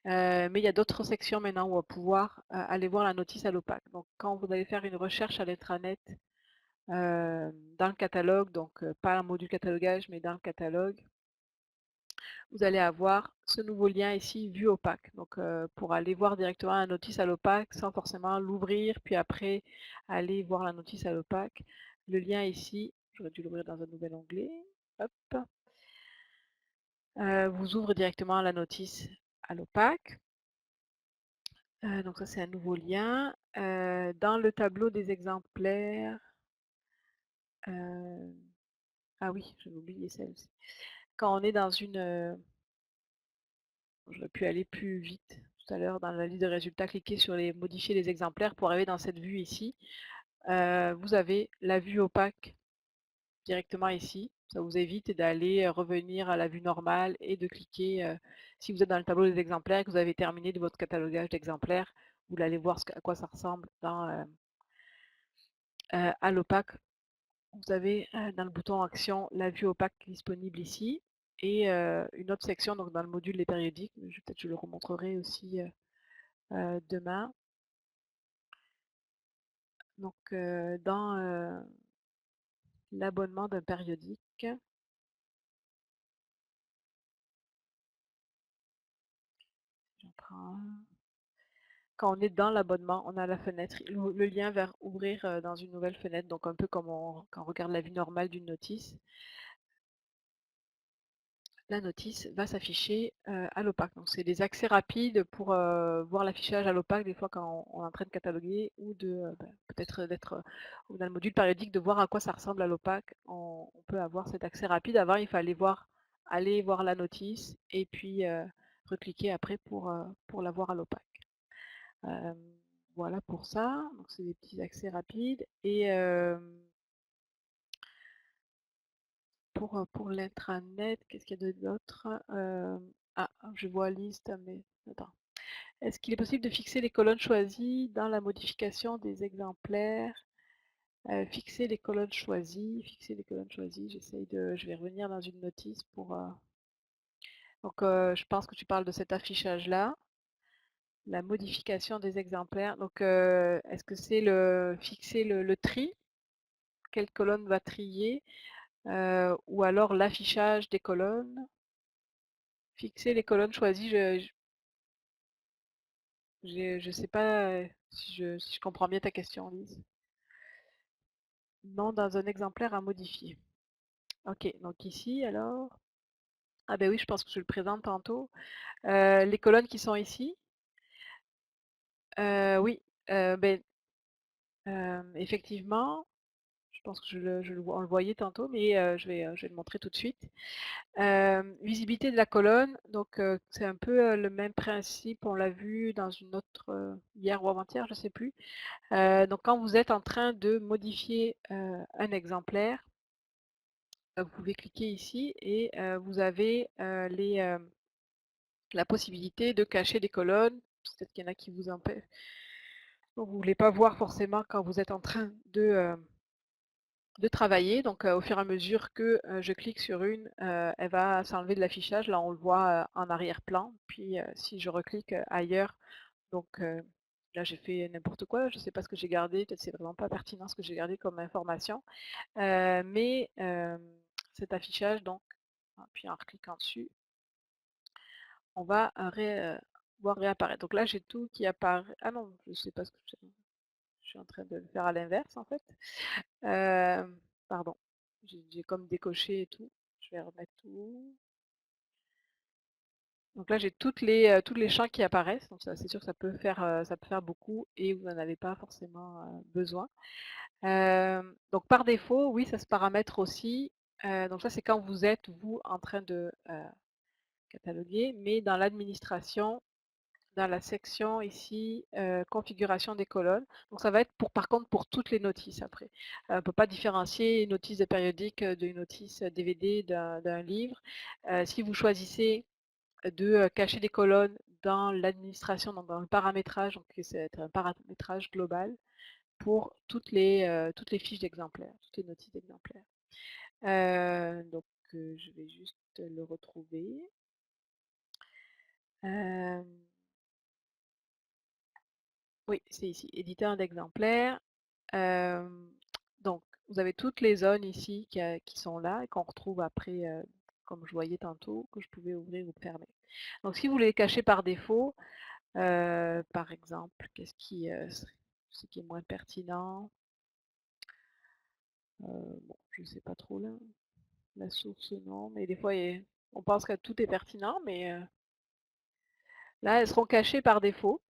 Mais il y a d'autres sections maintenant où on va pouvoir aller voir la notice à l'OPAC. Donc quand vous allez faire une recherche à l'intranet, dans le catalogue, donc pas un module catalogage, mais dans le catalogue, vous allez avoir ce nouveau lien ici, vue opaque. Donc pour aller voir directement la notice à l'opaque sans forcément l'ouvrir, puis après aller voir la notice à l'opaque. Le lien ici, j'aurais dû l'ouvrir dans un nouvel onglet, hop, vous ouvre directement la notice à l'opaque. Donc ça c'est un nouveau lien. Dans le tableau des exemplaires, ah oui, j'avais oublié celle aussi. Quand on est dans une, j'aurais pu aller plus vite tout à l'heure dans la liste de résultats, cliquer sur les modifier les exemplaires pour arriver dans cette vue ici. Vous avez la vue opaque directement ici. Ça vous évite d'aller revenir à la vue normale et de cliquer, si vous êtes dans le tableau des exemplaires et que vous avez terminé de votre catalogage d'exemplaires, vous allez voir à quoi ça ressemble à l'opaque. Vous avez dans le bouton action la vue opaque disponible ici et une autre section donc dans le module des périodiques. Peut-être je le remontrerai aussi demain. Donc dans l'abonnement d'un périodique, j'en prends un. Quand on est dans l'abonnement, on a la fenêtre, le lien vers ouvrir dans une nouvelle fenêtre, donc un peu comme quand on regarde la vue normale d'une notice. La notice va s'afficher à l'opaque. Donc c'est des accès rapides pour voir l'affichage à l'opaque des fois quand on est en train de cataloguer ou de peut-être d'être dans le module périodique de voir à quoi ça ressemble à l'opaque. On peut avoir cet accès rapide. Avant il fallait aller voir la notice et puis recliquer après pour la voir à l'opaque. Voilà pour ça. Donc c'est des petits accès rapides et pour l'intranet, qu'est-ce qu'il y a d'autre? Ah, je vois liste, mais attends. Est-ce qu'il est possible de fixer les colonnes choisies dans la modification des exemplaires? Fixer les colonnes choisies, je vais revenir dans une notice pour... Donc je pense que tu parles de cet affichage-là, la modification des exemplaires. Donc est-ce que c'est fixer le tri? Quelle colonne va trier? Ou alors l'affichage des colonnes? Fixer les colonnes choisies, je sais pas si je comprends bien ta question, Lise. Non, dans un exemplaire à modifier. Ok, donc ici alors. Ah ben oui, je pense que je le présente tantôt. Les colonnes qui sont ici. Oui, beh, effectivement, je pense que on le voyait tantôt, mais je vais le montrer tout de suite. Visibilité de la colonne, donc c'est un peu, le même principe, on l'a vu dans une autre, hier ou avant-hier, je ne sais plus. Donc quand vous êtes en train de modifier, un exemplaire, vous pouvez cliquer ici et vous avez, la possibilité de cacher des colonnes. Peut-être qu'il y en a qui vous empêchent, vous ne voulez pas voir forcément quand vous êtes en train de travailler. Donc au fur et à mesure que je clique sur une, elle va s'enlever de l'affichage. Là, on le voit en arrière-plan. Puis si je reclique ailleurs, donc là, j'ai fait n'importe quoi. Je ne sais pas ce que j'ai gardé. Peut-être c'est vraiment pas pertinent ce que j'ai gardé comme information. Mais cet affichage, donc, puis en cliquant dessus, on va voir réapparaître. Donc là, j'ai tout qui apparaît. Ah non, je ne sais pas ce que je suis en train de le faire à l'inverse en fait. Pardon, j'ai comme décoché et tout. Je vais remettre tout. Donc là, j'ai tous les champs qui apparaissent. Donc ça, c'est sûr que ça peut faire beaucoup et vous n'en avez pas forcément besoin. Donc par défaut, oui, ça se paramètre aussi. Donc ça, c'est quand vous êtes, vous, en train de cataloguer, mais dans l'administration, dans la section ici, configuration des colonnes. Donc ça va être par contre pour toutes les notices après. On ne peut pas différencier une notice de périodique d'une notice DVD d'un livre. Si vous choisissez de cacher des colonnes dans l'administration, donc dans le paramétrage, donc c'est un paramétrage global pour toutes les fiches d'exemplaires, toutes les notices d'exemplaires. Donc je vais juste le retrouver. Euh, Oui, c'est ici, éditeur d'exemplaires. Donc, vous avez toutes les zones ici qui sont là et qu'on retrouve après, comme je voyais tantôt, que je pouvais ouvrir ou fermer. Donc, si vous les cachez par défaut, par exemple, ce qui est moins pertinent, bon, je ne sais pas trop là, la source non, mais des fois, on pense que tout est pertinent, mais là, elles seront cachées par défaut.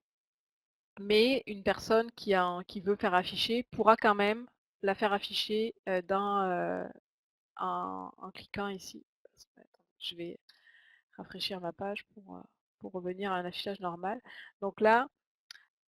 Mais une personne qui veut faire afficher pourra quand même la faire afficher en cliquant ici. Attends, je vais rafraîchir ma page pour revenir à un affichage normal. Donc là,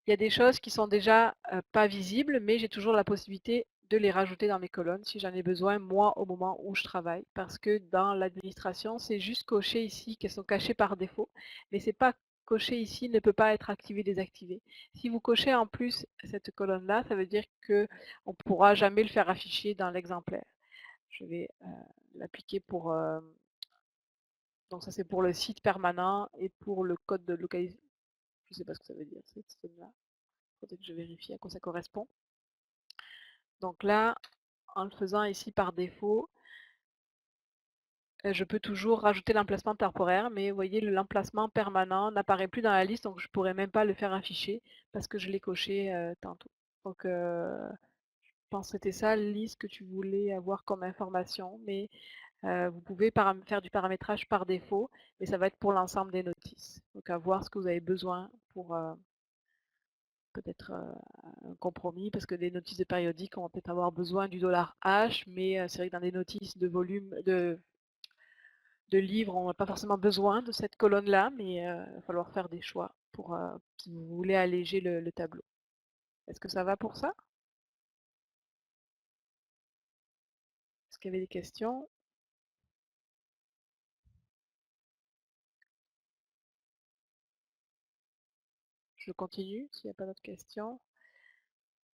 il y a des choses qui sont déjà pas visibles, mais j'ai toujours la possibilité de les rajouter dans mes colonnes si j'en ai besoin, moi, au moment où je travaille. Parce que dans l'administration, c'est juste coché ici, qu'elles sont cachées par défaut, mais c'est pas coché ici, ne peut pas être activé, désactivé. Si vous cochez en plus cette colonne-là, ça veut dire qu'on ne pourra jamais le faire afficher dans l'exemplaire. Je vais l'appliquer pour... donc ça c'est pour le site permanent et pour le code de localisation. Je ne sais pas ce que ça veut dire, cette zone-là. Il faudrait que je vérifie à quoi ça correspond. Donc là, en le faisant ici par défaut, je peux toujours rajouter l'emplacement temporaire, mais vous voyez, l'emplacement permanent n'apparaît plus dans la liste, donc je ne pourrais même pas le faire afficher parce que je l'ai coché tantôt. Donc, je pense que c'était ça, Lise, que tu voulais avoir comme information, mais vous pouvez faire du paramétrage par défaut, mais ça va être pour l'ensemble des notices. Donc, à voir ce que vous avez besoin pour peut-être un compromis, parce que des notices de périodiques, on va peut-être avoir besoin du $H, mais c'est vrai que dans des notices de volume, de livres, on n'a pas forcément besoin de cette colonne-là, mais il va falloir faire des choix pour si vous voulez alléger le tableau. Est-ce que ça va pour ça? Est-ce qu'il y avait des questions? Je continue s'il n'y a pas d'autres questions.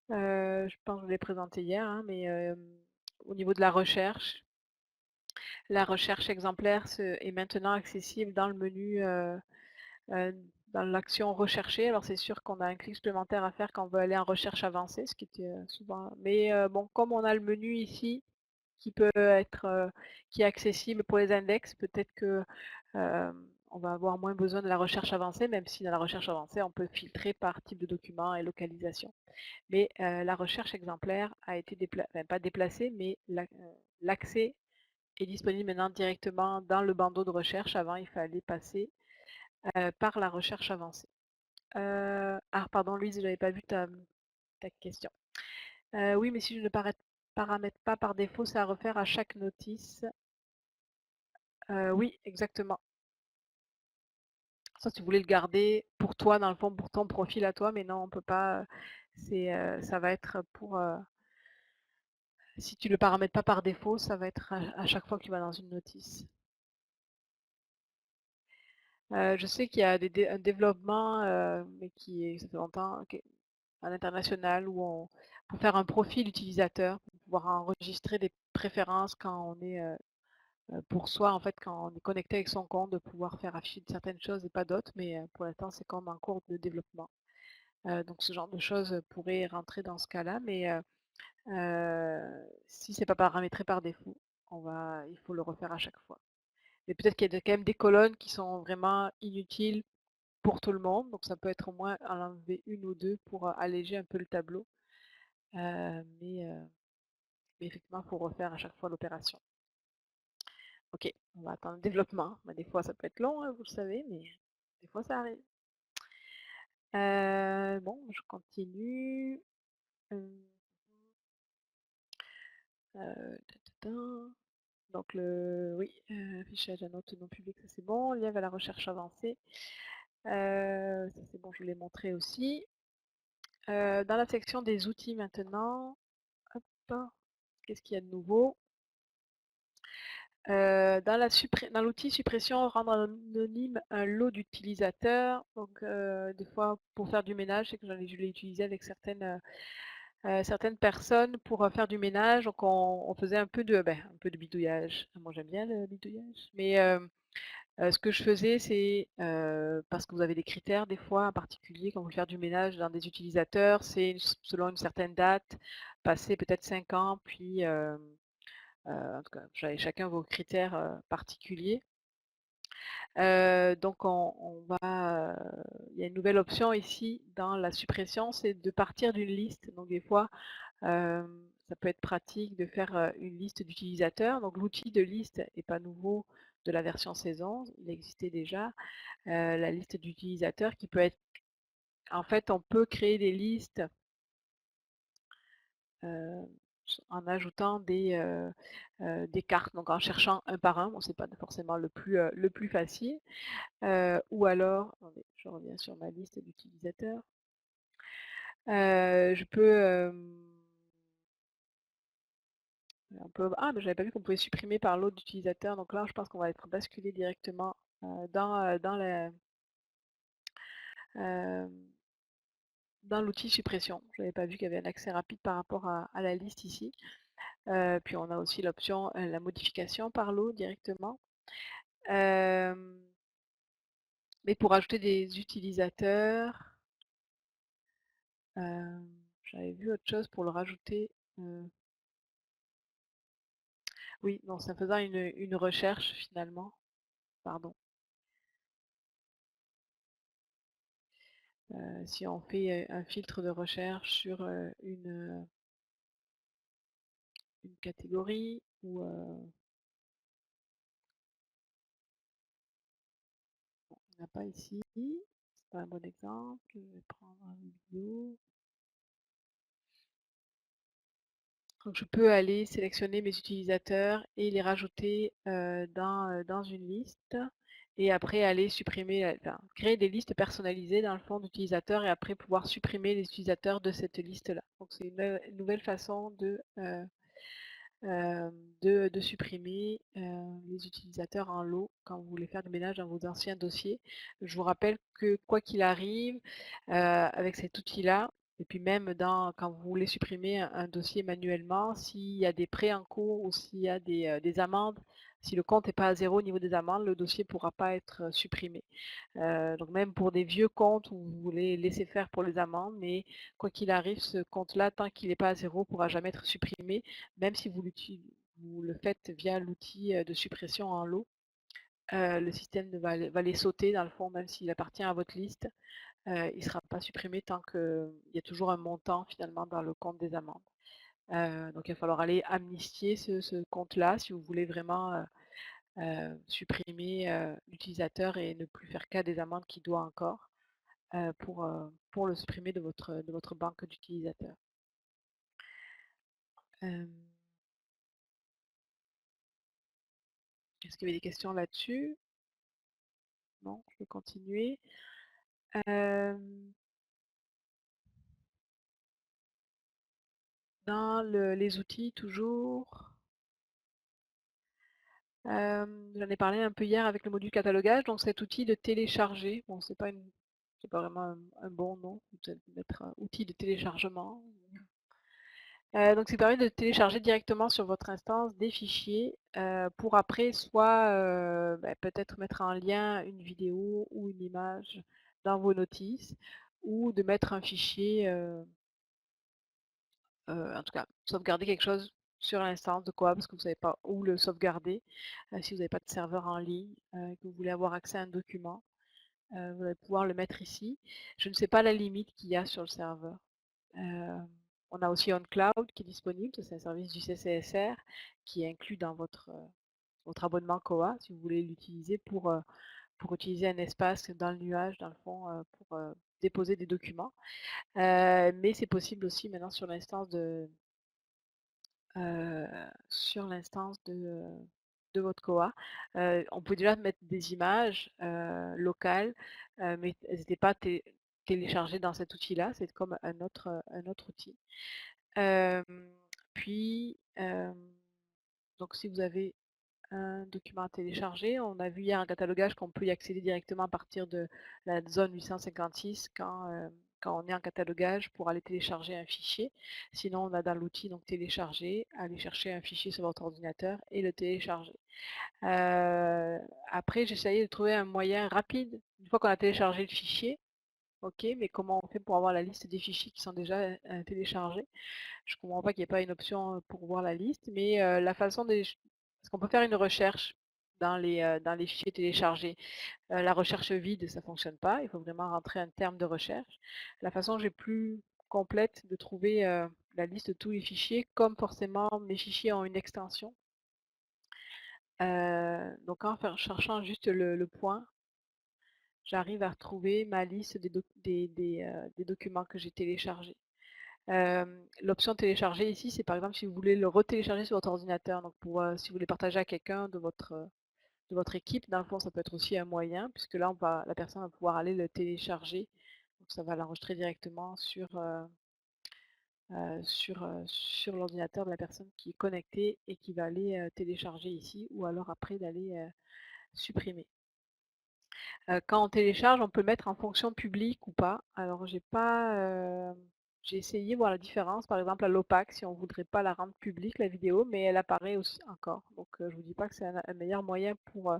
Je pense que je l'ai présenté hier, hein, mais au niveau de la recherche exemplaire est maintenant accessible dans le menu dans l'action rechercher. Alors c'est sûr qu'on a un clic supplémentaire à faire quand on veut aller en recherche avancée, ce qui était souvent. Mais bon, comme on a le menu ici qui peut être qui est accessible pour les index, peut-être que on va avoir moins besoin de la recherche avancée, même si dans la recherche avancée, on peut filtrer par type de document et localisation. Mais la recherche exemplaire a été enfin, pas déplacée, mais l'accès est disponible maintenant directement dans le bandeau de recherche. Avant, il fallait passer par la recherche avancée. Ah pardon Louise, j'avais pas vu ta question. Oui, mais si je ne paramètre pas par défaut, c'est à refaire à chaque notice. Oui, exactement. Ça, tu voulais le garder pour toi, dans le fond, pour ton profil à toi, mais non, on peut pas. Ça va être pour. Si tu le paramètres pas par défaut, ça va être à chaque fois que tu vas dans une notice. Je sais qu'il y a un développement, mais ça fait longtemps, à l'international, pour faire un profil utilisateur, pour pouvoir enregistrer des préférences quand on est pour soi, en fait, quand on est connecté avec son compte, de pouvoir faire afficher certaines choses et pas d'autres, mais pour l'instant, c'est comme en cours de développement. Donc ce genre de choses pourrait rentrer dans ce cas-là, mais si c'est pas paramétré par défaut, il faut le refaire à chaque fois. Mais peut-être qu'il y a quand même des colonnes qui sont vraiment inutiles pour tout le monde, donc ça peut être au moins en enlever une ou deux pour alléger un peu le tableau. Mais effectivement, il faut refaire à chaque fois l'opération. Ok, on va attendre le développement. Des fois, ça peut être long, hein, vous le savez, mais des fois, ça arrive. Bon, je continue. Donc, oui, affichage à note non public, ça c'est bon. Lien vers la recherche avancée. Ça c'est bon, je vous l'ai montré aussi. Dans la section des outils maintenant, hop, qu'est-ce qu'il y a de nouveau? Dans l'outil suppression, rendre anonyme un lot d'utilisateurs. Donc, des fois, pour faire du ménage, c'est que je l'ai utilisé avec certaines personnes pour faire du ménage. Donc, on faisait un peu de bidouillage. Moi, j'aime bien le bidouillage. Mais ce que je faisais, c'est, parce que vous avez des critères des fois en particulier quand vous voulez faire du ménage dans des utilisateurs, c'est selon une certaine date, passer peut-être 5 ans, puis en tout cas, chacun vos critères particuliers. Donc il y a une nouvelle option ici dans la suppression, c'est de partir d'une liste. Donc des fois, ça peut être pratique de faire une liste d'utilisateurs. Donc l'outil de liste n'est pas nouveau de la version 16.11, il existait déjà. La liste d'utilisateurs qui peut être... En fait, on peut créer des listes en ajoutant des cartes, donc en cherchant un par un. Bon, c'est pas forcément le plus facile. Ou alors, attendez, je reviens sur ma liste d'utilisateurs. Je peux... Ah, mais j'avais pas vu qu'on pouvait supprimer par l'autre d'utilisateurs. Donc là, je pense qu'on va être basculé directement euh, dans l'outil suppression. Je n'avais pas vu qu'il y avait un accès rapide par rapport à la liste ici. Puis on a aussi l'option la modification par l'eau directement. Mais pour ajouter des utilisateurs, j'avais vu autre chose pour le rajouter. Oui, non, c'est en faisant une recherche finalement. Pardon. Si on fait un filtre de recherche sur une catégorie ou on n'a pas ici, c'est pas un bon exemple. Je vais prendre une vidéo. Donc je peux aller sélectionner mes utilisateurs et les rajouter dans une liste et après aller supprimer, enfin, créer des listes personnalisées dans le fond d'utilisateurs et après pouvoir supprimer les utilisateurs de cette liste-là. Donc c'est une nouvelle façon euh, de supprimer les utilisateurs en lot quand vous voulez faire du ménage dans vos anciens dossiers. Je vous rappelle que quoi qu'il arrive, avec cet outil-là, et puis même quand vous voulez supprimer un dossier manuellement, s'il y a des prêts en cours ou s'il y a des amendes, si le compte n'est pas à zéro au niveau des amendes, le dossier ne pourra pas être supprimé. Donc même pour des vieux comptes où vous voulez laisser faire pour les amendes, mais quoi qu'il arrive, ce compte-là, tant qu'il n'est pas à zéro, ne pourra jamais être supprimé, même si vous le faites via l'outil de suppression en lot. Le système va les sauter dans le fond, même s'il appartient à votre liste. Il ne sera pas supprimé tant qu'il y a toujours un montant finalement dans le compte des amendes. Donc il va falloir aller amnistier ce compte-là si vous voulez vraiment supprimer l'utilisateur et ne plus faire cas des amendes qu'il doit encore. pour le supprimer de votre banque d'utilisateurs. Est-ce qu'il y avait des questions là-dessus? Non, je vais continuer. Dans les outils, toujours. J'en ai parlé un peu hier avec le module catalogage. Donc cet outil de télécharger, bon, c'est pas vraiment un bon nom, peut-être mettre outil de téléchargement. Donc ça permet de télécharger directement sur votre instance des fichiers pour après soit peut-être mettre en lien une vidéo ou une image dans vos notices, ou de mettre un fichier, en tout cas sauvegarder quelque chose sur l'instance de quoi, parce que vous ne savez pas où le sauvegarder. Si vous n'avez pas de serveur en ligne, que vous voulez avoir accès à un document, vous allez pouvoir le mettre ici. Je ne sais pas la limite qu'il y a sur le serveur. On a aussi OnCloud qui est disponible, c'est un service du CCSR qui est inclus dans votre abonnement Koha, si vous voulez l'utiliser pour utiliser un espace dans le nuage, dans le fond, pour déposer des documents. Mais c'est possible aussi maintenant sur l'instance de votre Koha. On peut déjà mettre des images locales, mais elles n'étaient pas téléchargées dans cet outil-là, c'est comme un autre outil. Puis, donc si vous avez un document à télécharger, on a vu hier un catalogage qu'on peut y accéder directement à partir de la zone 856 quand on est en catalogage pour aller télécharger un fichier. Sinon, on a dans l'outil donc télécharger, aller chercher un fichier sur votre ordinateur et le télécharger. Après, j'essayais de trouver un moyen rapide, une fois qu'on a téléchargé le fichier, ok, mais comment on fait pour avoir la liste des fichiers qui sont déjà téléchargés? Je ne comprends pas qu'il n'y ait pas une option pour voir la liste, mais la façon parce qu'on peut faire une recherche dans les fichiers téléchargés. La recherche vide, ça ne fonctionne pas. Il faut vraiment rentrer un terme de recherche. La façon que j'ai plus complète de trouver la liste de tous les fichiers, comme forcément mes fichiers ont une extension. Donc en cherchant juste le point, j'arrive à retrouver ma liste des documents que j'ai téléchargés. L'option télécharger ici, c'est par exemple si vous voulez le retélécharger sur votre ordinateur, donc si vous voulez partager à quelqu'un de votre équipe, dans le fond ça peut être aussi un moyen, puisque là la personne va pouvoir aller le télécharger, donc ça va l'enregistrer directement sur l'ordinateur de la personne qui est connectée et qui va aller télécharger ici, ou alors après d'aller supprimer. Quand on télécharge, on peut le mettre en fonction publique ou pas. Alors j'ai essayé de voir la différence, par exemple à l'opaque, si on ne voudrait pas la rendre publique, la vidéo, mais elle apparaît aussi encore. Donc je ne vous dis pas que c'est un meilleur moyen pour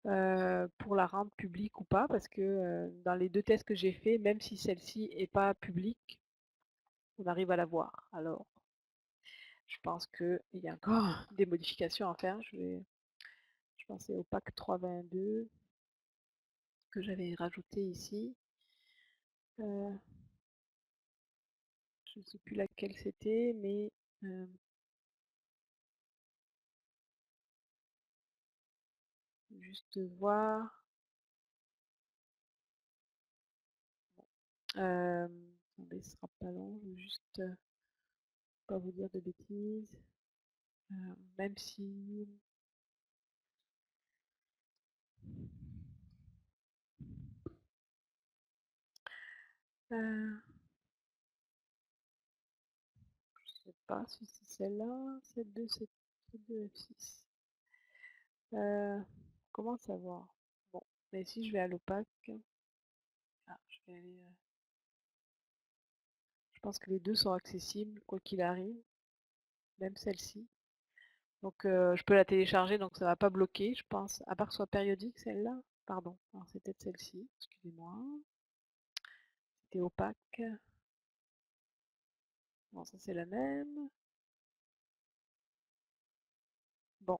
la rendre publique ou pas, parce que dans les deux tests que j'ai faits, même si celle-ci n'est pas publique, on arrive à la voir. Alors, je pense qu'il y a encore des modifications à faire. Je pensais au pack 322 que j'avais rajouté ici. Je ne sais plus laquelle c'était, mais juste voir. Attendez, ce sera pas long, je vais juste pas vous dire de bêtises. Même si je sais pas si c'est celle-là, celle-2, celle-2 F6. Comment savoir? Bon, mais si je vais à l'opaque, je vais aller. Je pense que les deux sont accessibles, quoi qu'il arrive, même celle-ci. Donc je peux la télécharger, donc ça ne va pas bloquer, je pense, à part que ce soit périodique celle-là. Pardon, c'est peut-être celle-ci, excusez-moi. C'était opaque. Bon, ça c'est la même. Bon.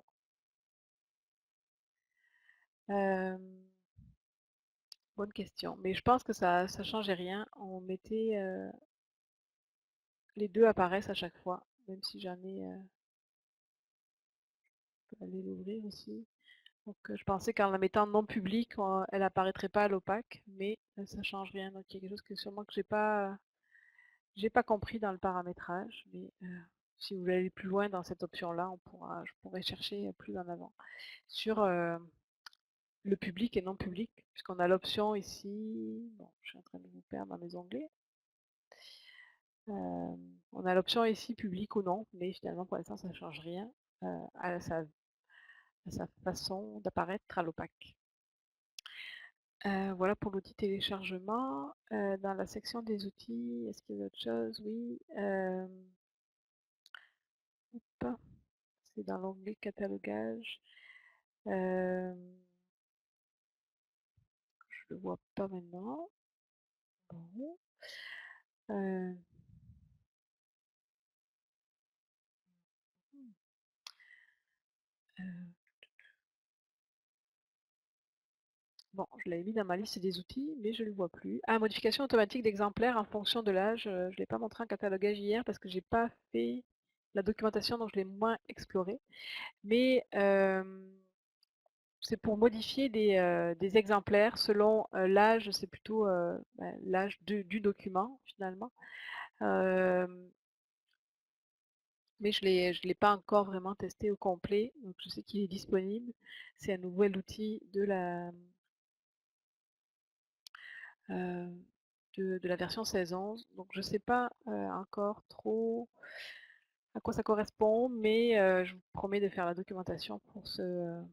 Bonne question. Mais je pense que ça ne changeait rien. On mettait. Les deux apparaissent à chaque fois, même si jamais. Je peux aller l'ouvrir aussi. Donc je pensais qu'en la mettant non public, elle apparaîtrait pas à l'opaque, mais ça change rien. Donc il y a quelque chose que sûrement que j'ai pas compris dans le paramétrage, mais si vous voulez aller plus loin dans cette option-là, je pourrais chercher plus en avant sur le public et non public, puisqu'on a l'option ici. Bon, je suis en train de vous perdre dans mes onglets. On a l'option ici public ou non, mais finalement pour l'instant ça ne change rien à sa façon d'apparaître à l'opaque. Voilà pour l'outil téléchargement. Dans la section des outils, est-ce qu'il y a autre chose? Oui. Hop, c'est dans l'onglet catalogage. Je le vois pas maintenant. Bon. Euh, Bon, je l'avais mis dans ma liste des outils, mais je ne le vois plus. Ah, modification automatique d'exemplaires en fonction de l'âge. Je ne l'ai pas montré en catalogage hier parce que j'ai pas fait la documentation, donc je l'ai moins exploré. Mais c'est pour modifier des exemplaires selon l'âge, c'est plutôt l'âge du document finalement. Mais je l'ai pas encore vraiment testé au complet, donc je sais qu'il est disponible. C'est un nouvel outil euh, de la version 16.11. Donc je ne sais pas encore trop à quoi ça correspond, mais je vous promets de faire la documentation pour ce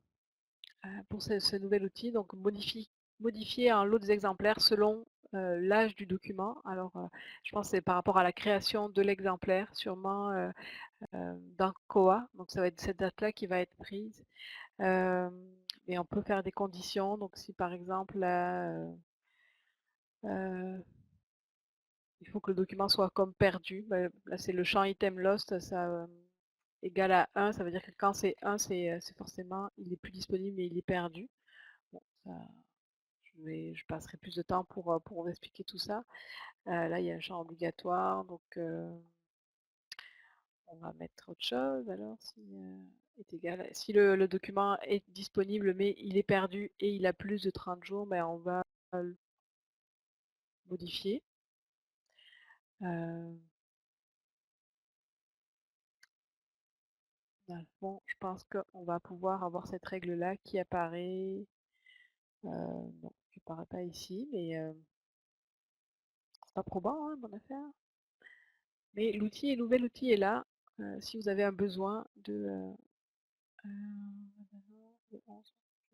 nouvel outil. Donc modifier un lot des exemplaires selon l'âge du document. Alors je pense que c'est par rapport à la création de l'exemplaire, sûrement dans COA. Donc ça va être cette date-là qui va être prise. Mais on peut faire des conditions. Donc si par exemple il faut que le document soit comme perdu. Là, c'est le champ item lost, ça égale à 1. Ça veut dire que quand c'est 1, c'est forcément, il est plus disponible et il est perdu. Bon, ça, je passerai plus de temps pour vous expliquer tout ça. Là, il y a un champ obligatoire, donc on va mettre autre chose. Alors, si est égal, si le document est disponible mais il est perdu et il a plus de 30 jours, ben, on va le modifier. Dans le fond, je pense qu'on va pouvoir avoir cette règle-là qui apparaît. Non, qui apparaît pas ici, mais c'est pas probant, hein, mon affaire. Mais l'outil, le nouvel outil est là. Si vous avez un besoin je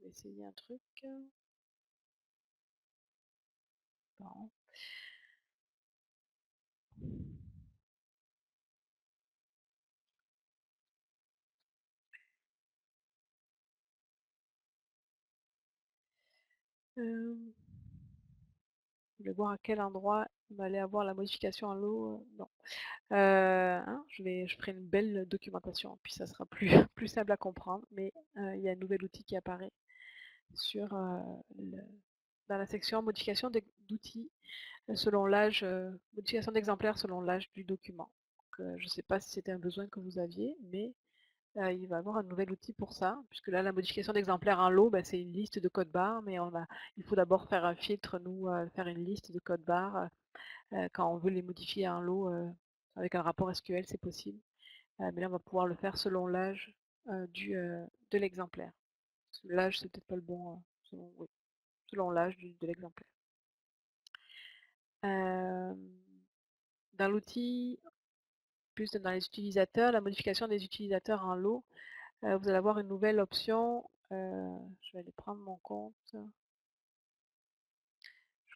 vais essayer un truc. Bon. Je vais voir à quel endroit on allait avoir la modification en lot. Non. Hein, je ferai une belle documentation, puis ça sera plus, plus simple à comprendre. Mais il y a un nouvel outil qui apparaît sur dans la section modification d'outils selon l'âge, modification d'exemplaires selon l'âge du document. Je ne sais pas si c'était un besoin que vous aviez, mais il va y avoir un nouvel outil pour ça, puisque là, la modification d'exemplaires en lot, c'est une liste de codes barres, mais il faut d'abord faire un filtre, nous, faire une liste de codes barres. Quand on veut les modifier en lot avec un rapport SQL, c'est possible. Mais là, on va pouvoir le faire selon l'âge de l'exemplaire. L'âge, c'est peut-être pas le bon, oui, selon l'âge de l'exemplaire. Dans l'outil, plus dans les utilisateurs, la modification des utilisateurs en lot, vous allez avoir une nouvelle option. Je vais aller prendre mon compte. Je ne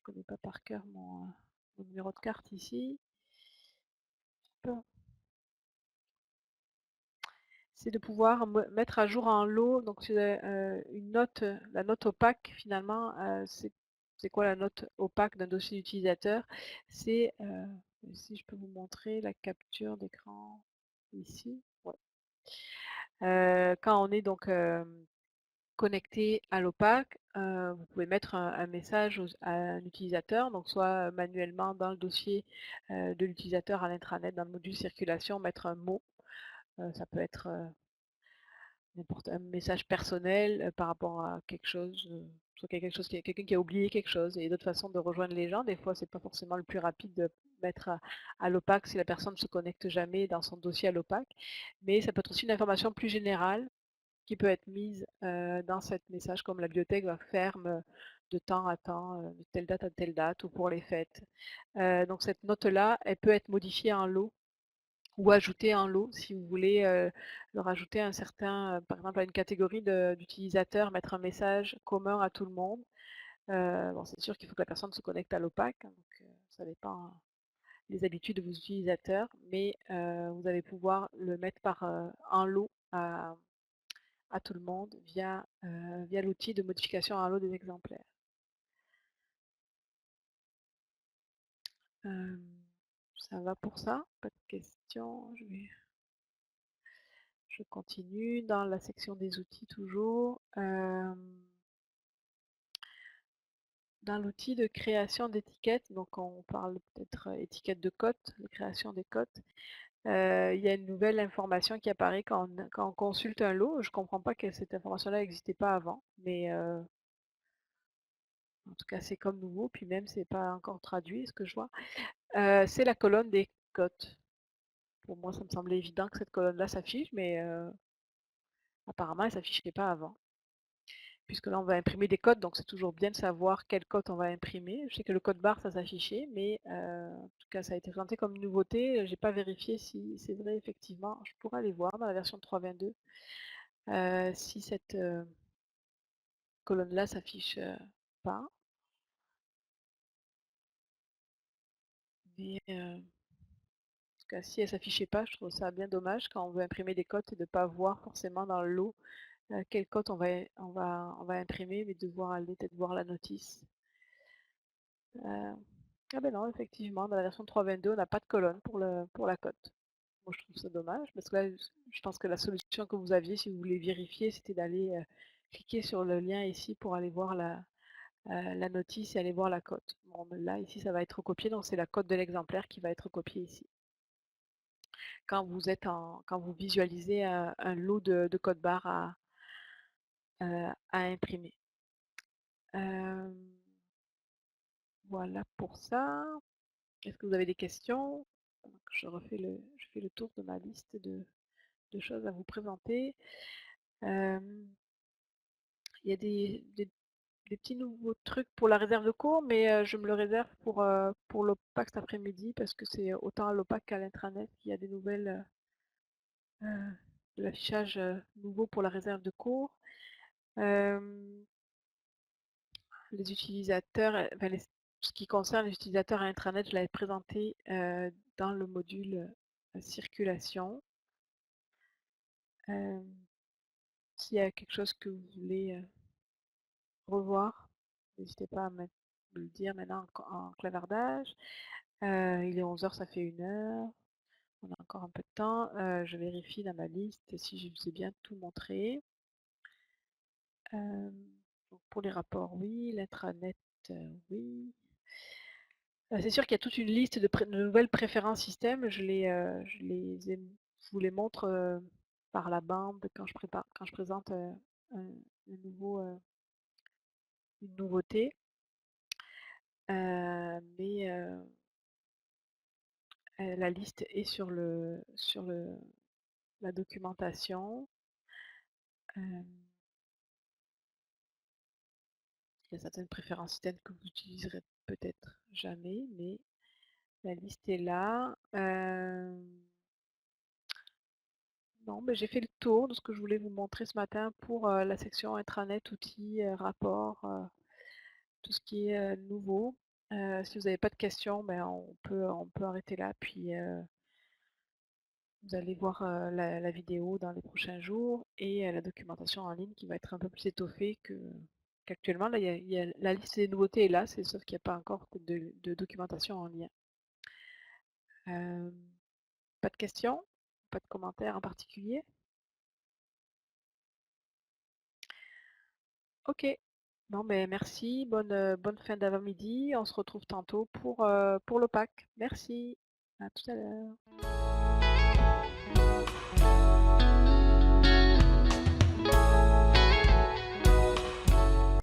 connais pas par cœur mon numéro de carte ici. C'est de pouvoir mettre à jour un lot. Donc une note, la note opaque finalement, c'est quoi la note opaque d'un dossier d'utilisateur? C'est, si je peux vous montrer la capture d'écran ici. Ouais. Quand on est donc connecté à l'OPAC, vous pouvez mettre un message à un utilisateur, donc soit manuellement dans le dossier de l'utilisateur à l'intranet, dans le module circulation, mettre un mot. Ça peut être n'importe un message personnel par rapport à quelque chose, soit quelqu'un qui a oublié quelque chose. Il y a d'autres façons de rejoindre les gens. Des fois, c'est pas forcément le plus rapide de mettre à l'OPAC si la personne ne se connecte jamais dans son dossier à l'OPAC. Mais ça peut être aussi une information plus générale qui peut être mise dans cette message, comme la bibliothèque va ferme de temps à temps, de telle date à telle date, ou pour les fêtes. Donc cette note-là, elle peut être modifiée en lot ou ajouter un lot si vous voulez le rajouter à un certain, par exemple à une catégorie d'utilisateurs, mettre un message commun à tout le monde. Bon, c'est sûr qu'il faut que la personne se connecte à l'OPAC, hein, donc ça dépend des habitudes de vos utilisateurs, mais vous allez pouvoir le mettre par un lot à tout le monde via l'outil de modification à un lot des exemplaires. Ça va pour ça? Pas de questions? Je continue dans la section des outils toujours. Dans l'outil de création d'étiquettes, donc on parle peut-être étiquette de cote, la création des cotes, il y a une nouvelle information qui apparaît quand on consulte un lot. Je ne comprends pas que cette information-là n'existait pas avant, mais en tout cas c'est comme nouveau, puis même c'est pas encore traduit, ce que je vois. C'est la colonne des cotes. Pour moi, ça me semblait évident que cette colonne-là s'affiche, mais apparemment, elle ne s'affichait pas avant. Puisque là, on va imprimer des codes, donc c'est toujours bien de savoir quel code on va imprimer. Je sais que le code barre, ça s'affichait, mais en tout cas, ça a été présenté comme une nouveauté. Je n'ai pas vérifié si c'est vrai, effectivement. Je pourrais aller voir dans la version 3.22 si cette colonne-là s'affiche pas. Mais en tout cas, si elle ne s'affichait pas, je trouve ça bien dommage quand on veut imprimer des codes et de ne pas voir forcément dans le lot quel code on va imprimer, mais de peut-être voir la notice. Ah ben non, effectivement, dans la version 3.22, on n'a pas de colonne pour la cote. Moi, je trouve ça dommage, parce que là, je pense que la solution que vous aviez, si vous voulez vérifier, c'était d'aller cliquer sur le lien ici pour aller voir la notice et aller voir la cote. Bon, mais là, ici, ça va être recopié, donc c'est la cote de l'exemplaire qui va être recopiée ici. Quand vous visualisez un lot de code barre à imprimer. Voilà pour ça. Est-ce que vous avez des questions? Je fais le tour de ma liste de choses à vous présenter. Il y a des petits nouveaux trucs pour la réserve de cours, mais je me le réserve pour l'OPAC cet après-midi parce que c'est autant à l'OPAC qu'à l'intranet qu'il y a des nouvelles de l'affichage nouveau pour la réserve de cours. Les utilisateurs, ce qui concerne les utilisateurs à intranet, je l'avais présenté dans le module circulation. S'il y a quelque chose que vous voulez revoir, n'hésitez pas à me le dire maintenant en clavardage. Il est 11 h, ça fait 1 heure. On a encore un peu de temps. Je vérifie dans ma liste si je vous ai bien tout montré. Donc pour les rapports, oui. L'intranet, oui. C'est sûr qu'il y a toute une liste de nouvelles préférences système. Je vous les montre par la bande quand je présente une nouveauté. Mais la liste est sur la documentation. Il y a certaines préférences système que vous utiliserez peut-être jamais, mais la liste est là. Non, mais j'ai fait le tour de ce que je voulais vous montrer ce matin pour la section intranet, outils, rapports, tout ce qui est nouveau. Si vous n'avez pas de questions, ben, on peut arrêter là, puis vous allez voir la vidéo dans les prochains jours et la documentation en ligne qui va être un peu plus étoffée qu'actuellement. Là, la liste des nouveautés est là, sauf qu'il n'y a pas encore de documentation en lien. Pas de questions? Pas de commentaires en particulier? Ok. Bon, ben merci. Bonne fin d'avant-midi. On se retrouve tantôt pour l'OPAC. Merci. À tout à l'heure.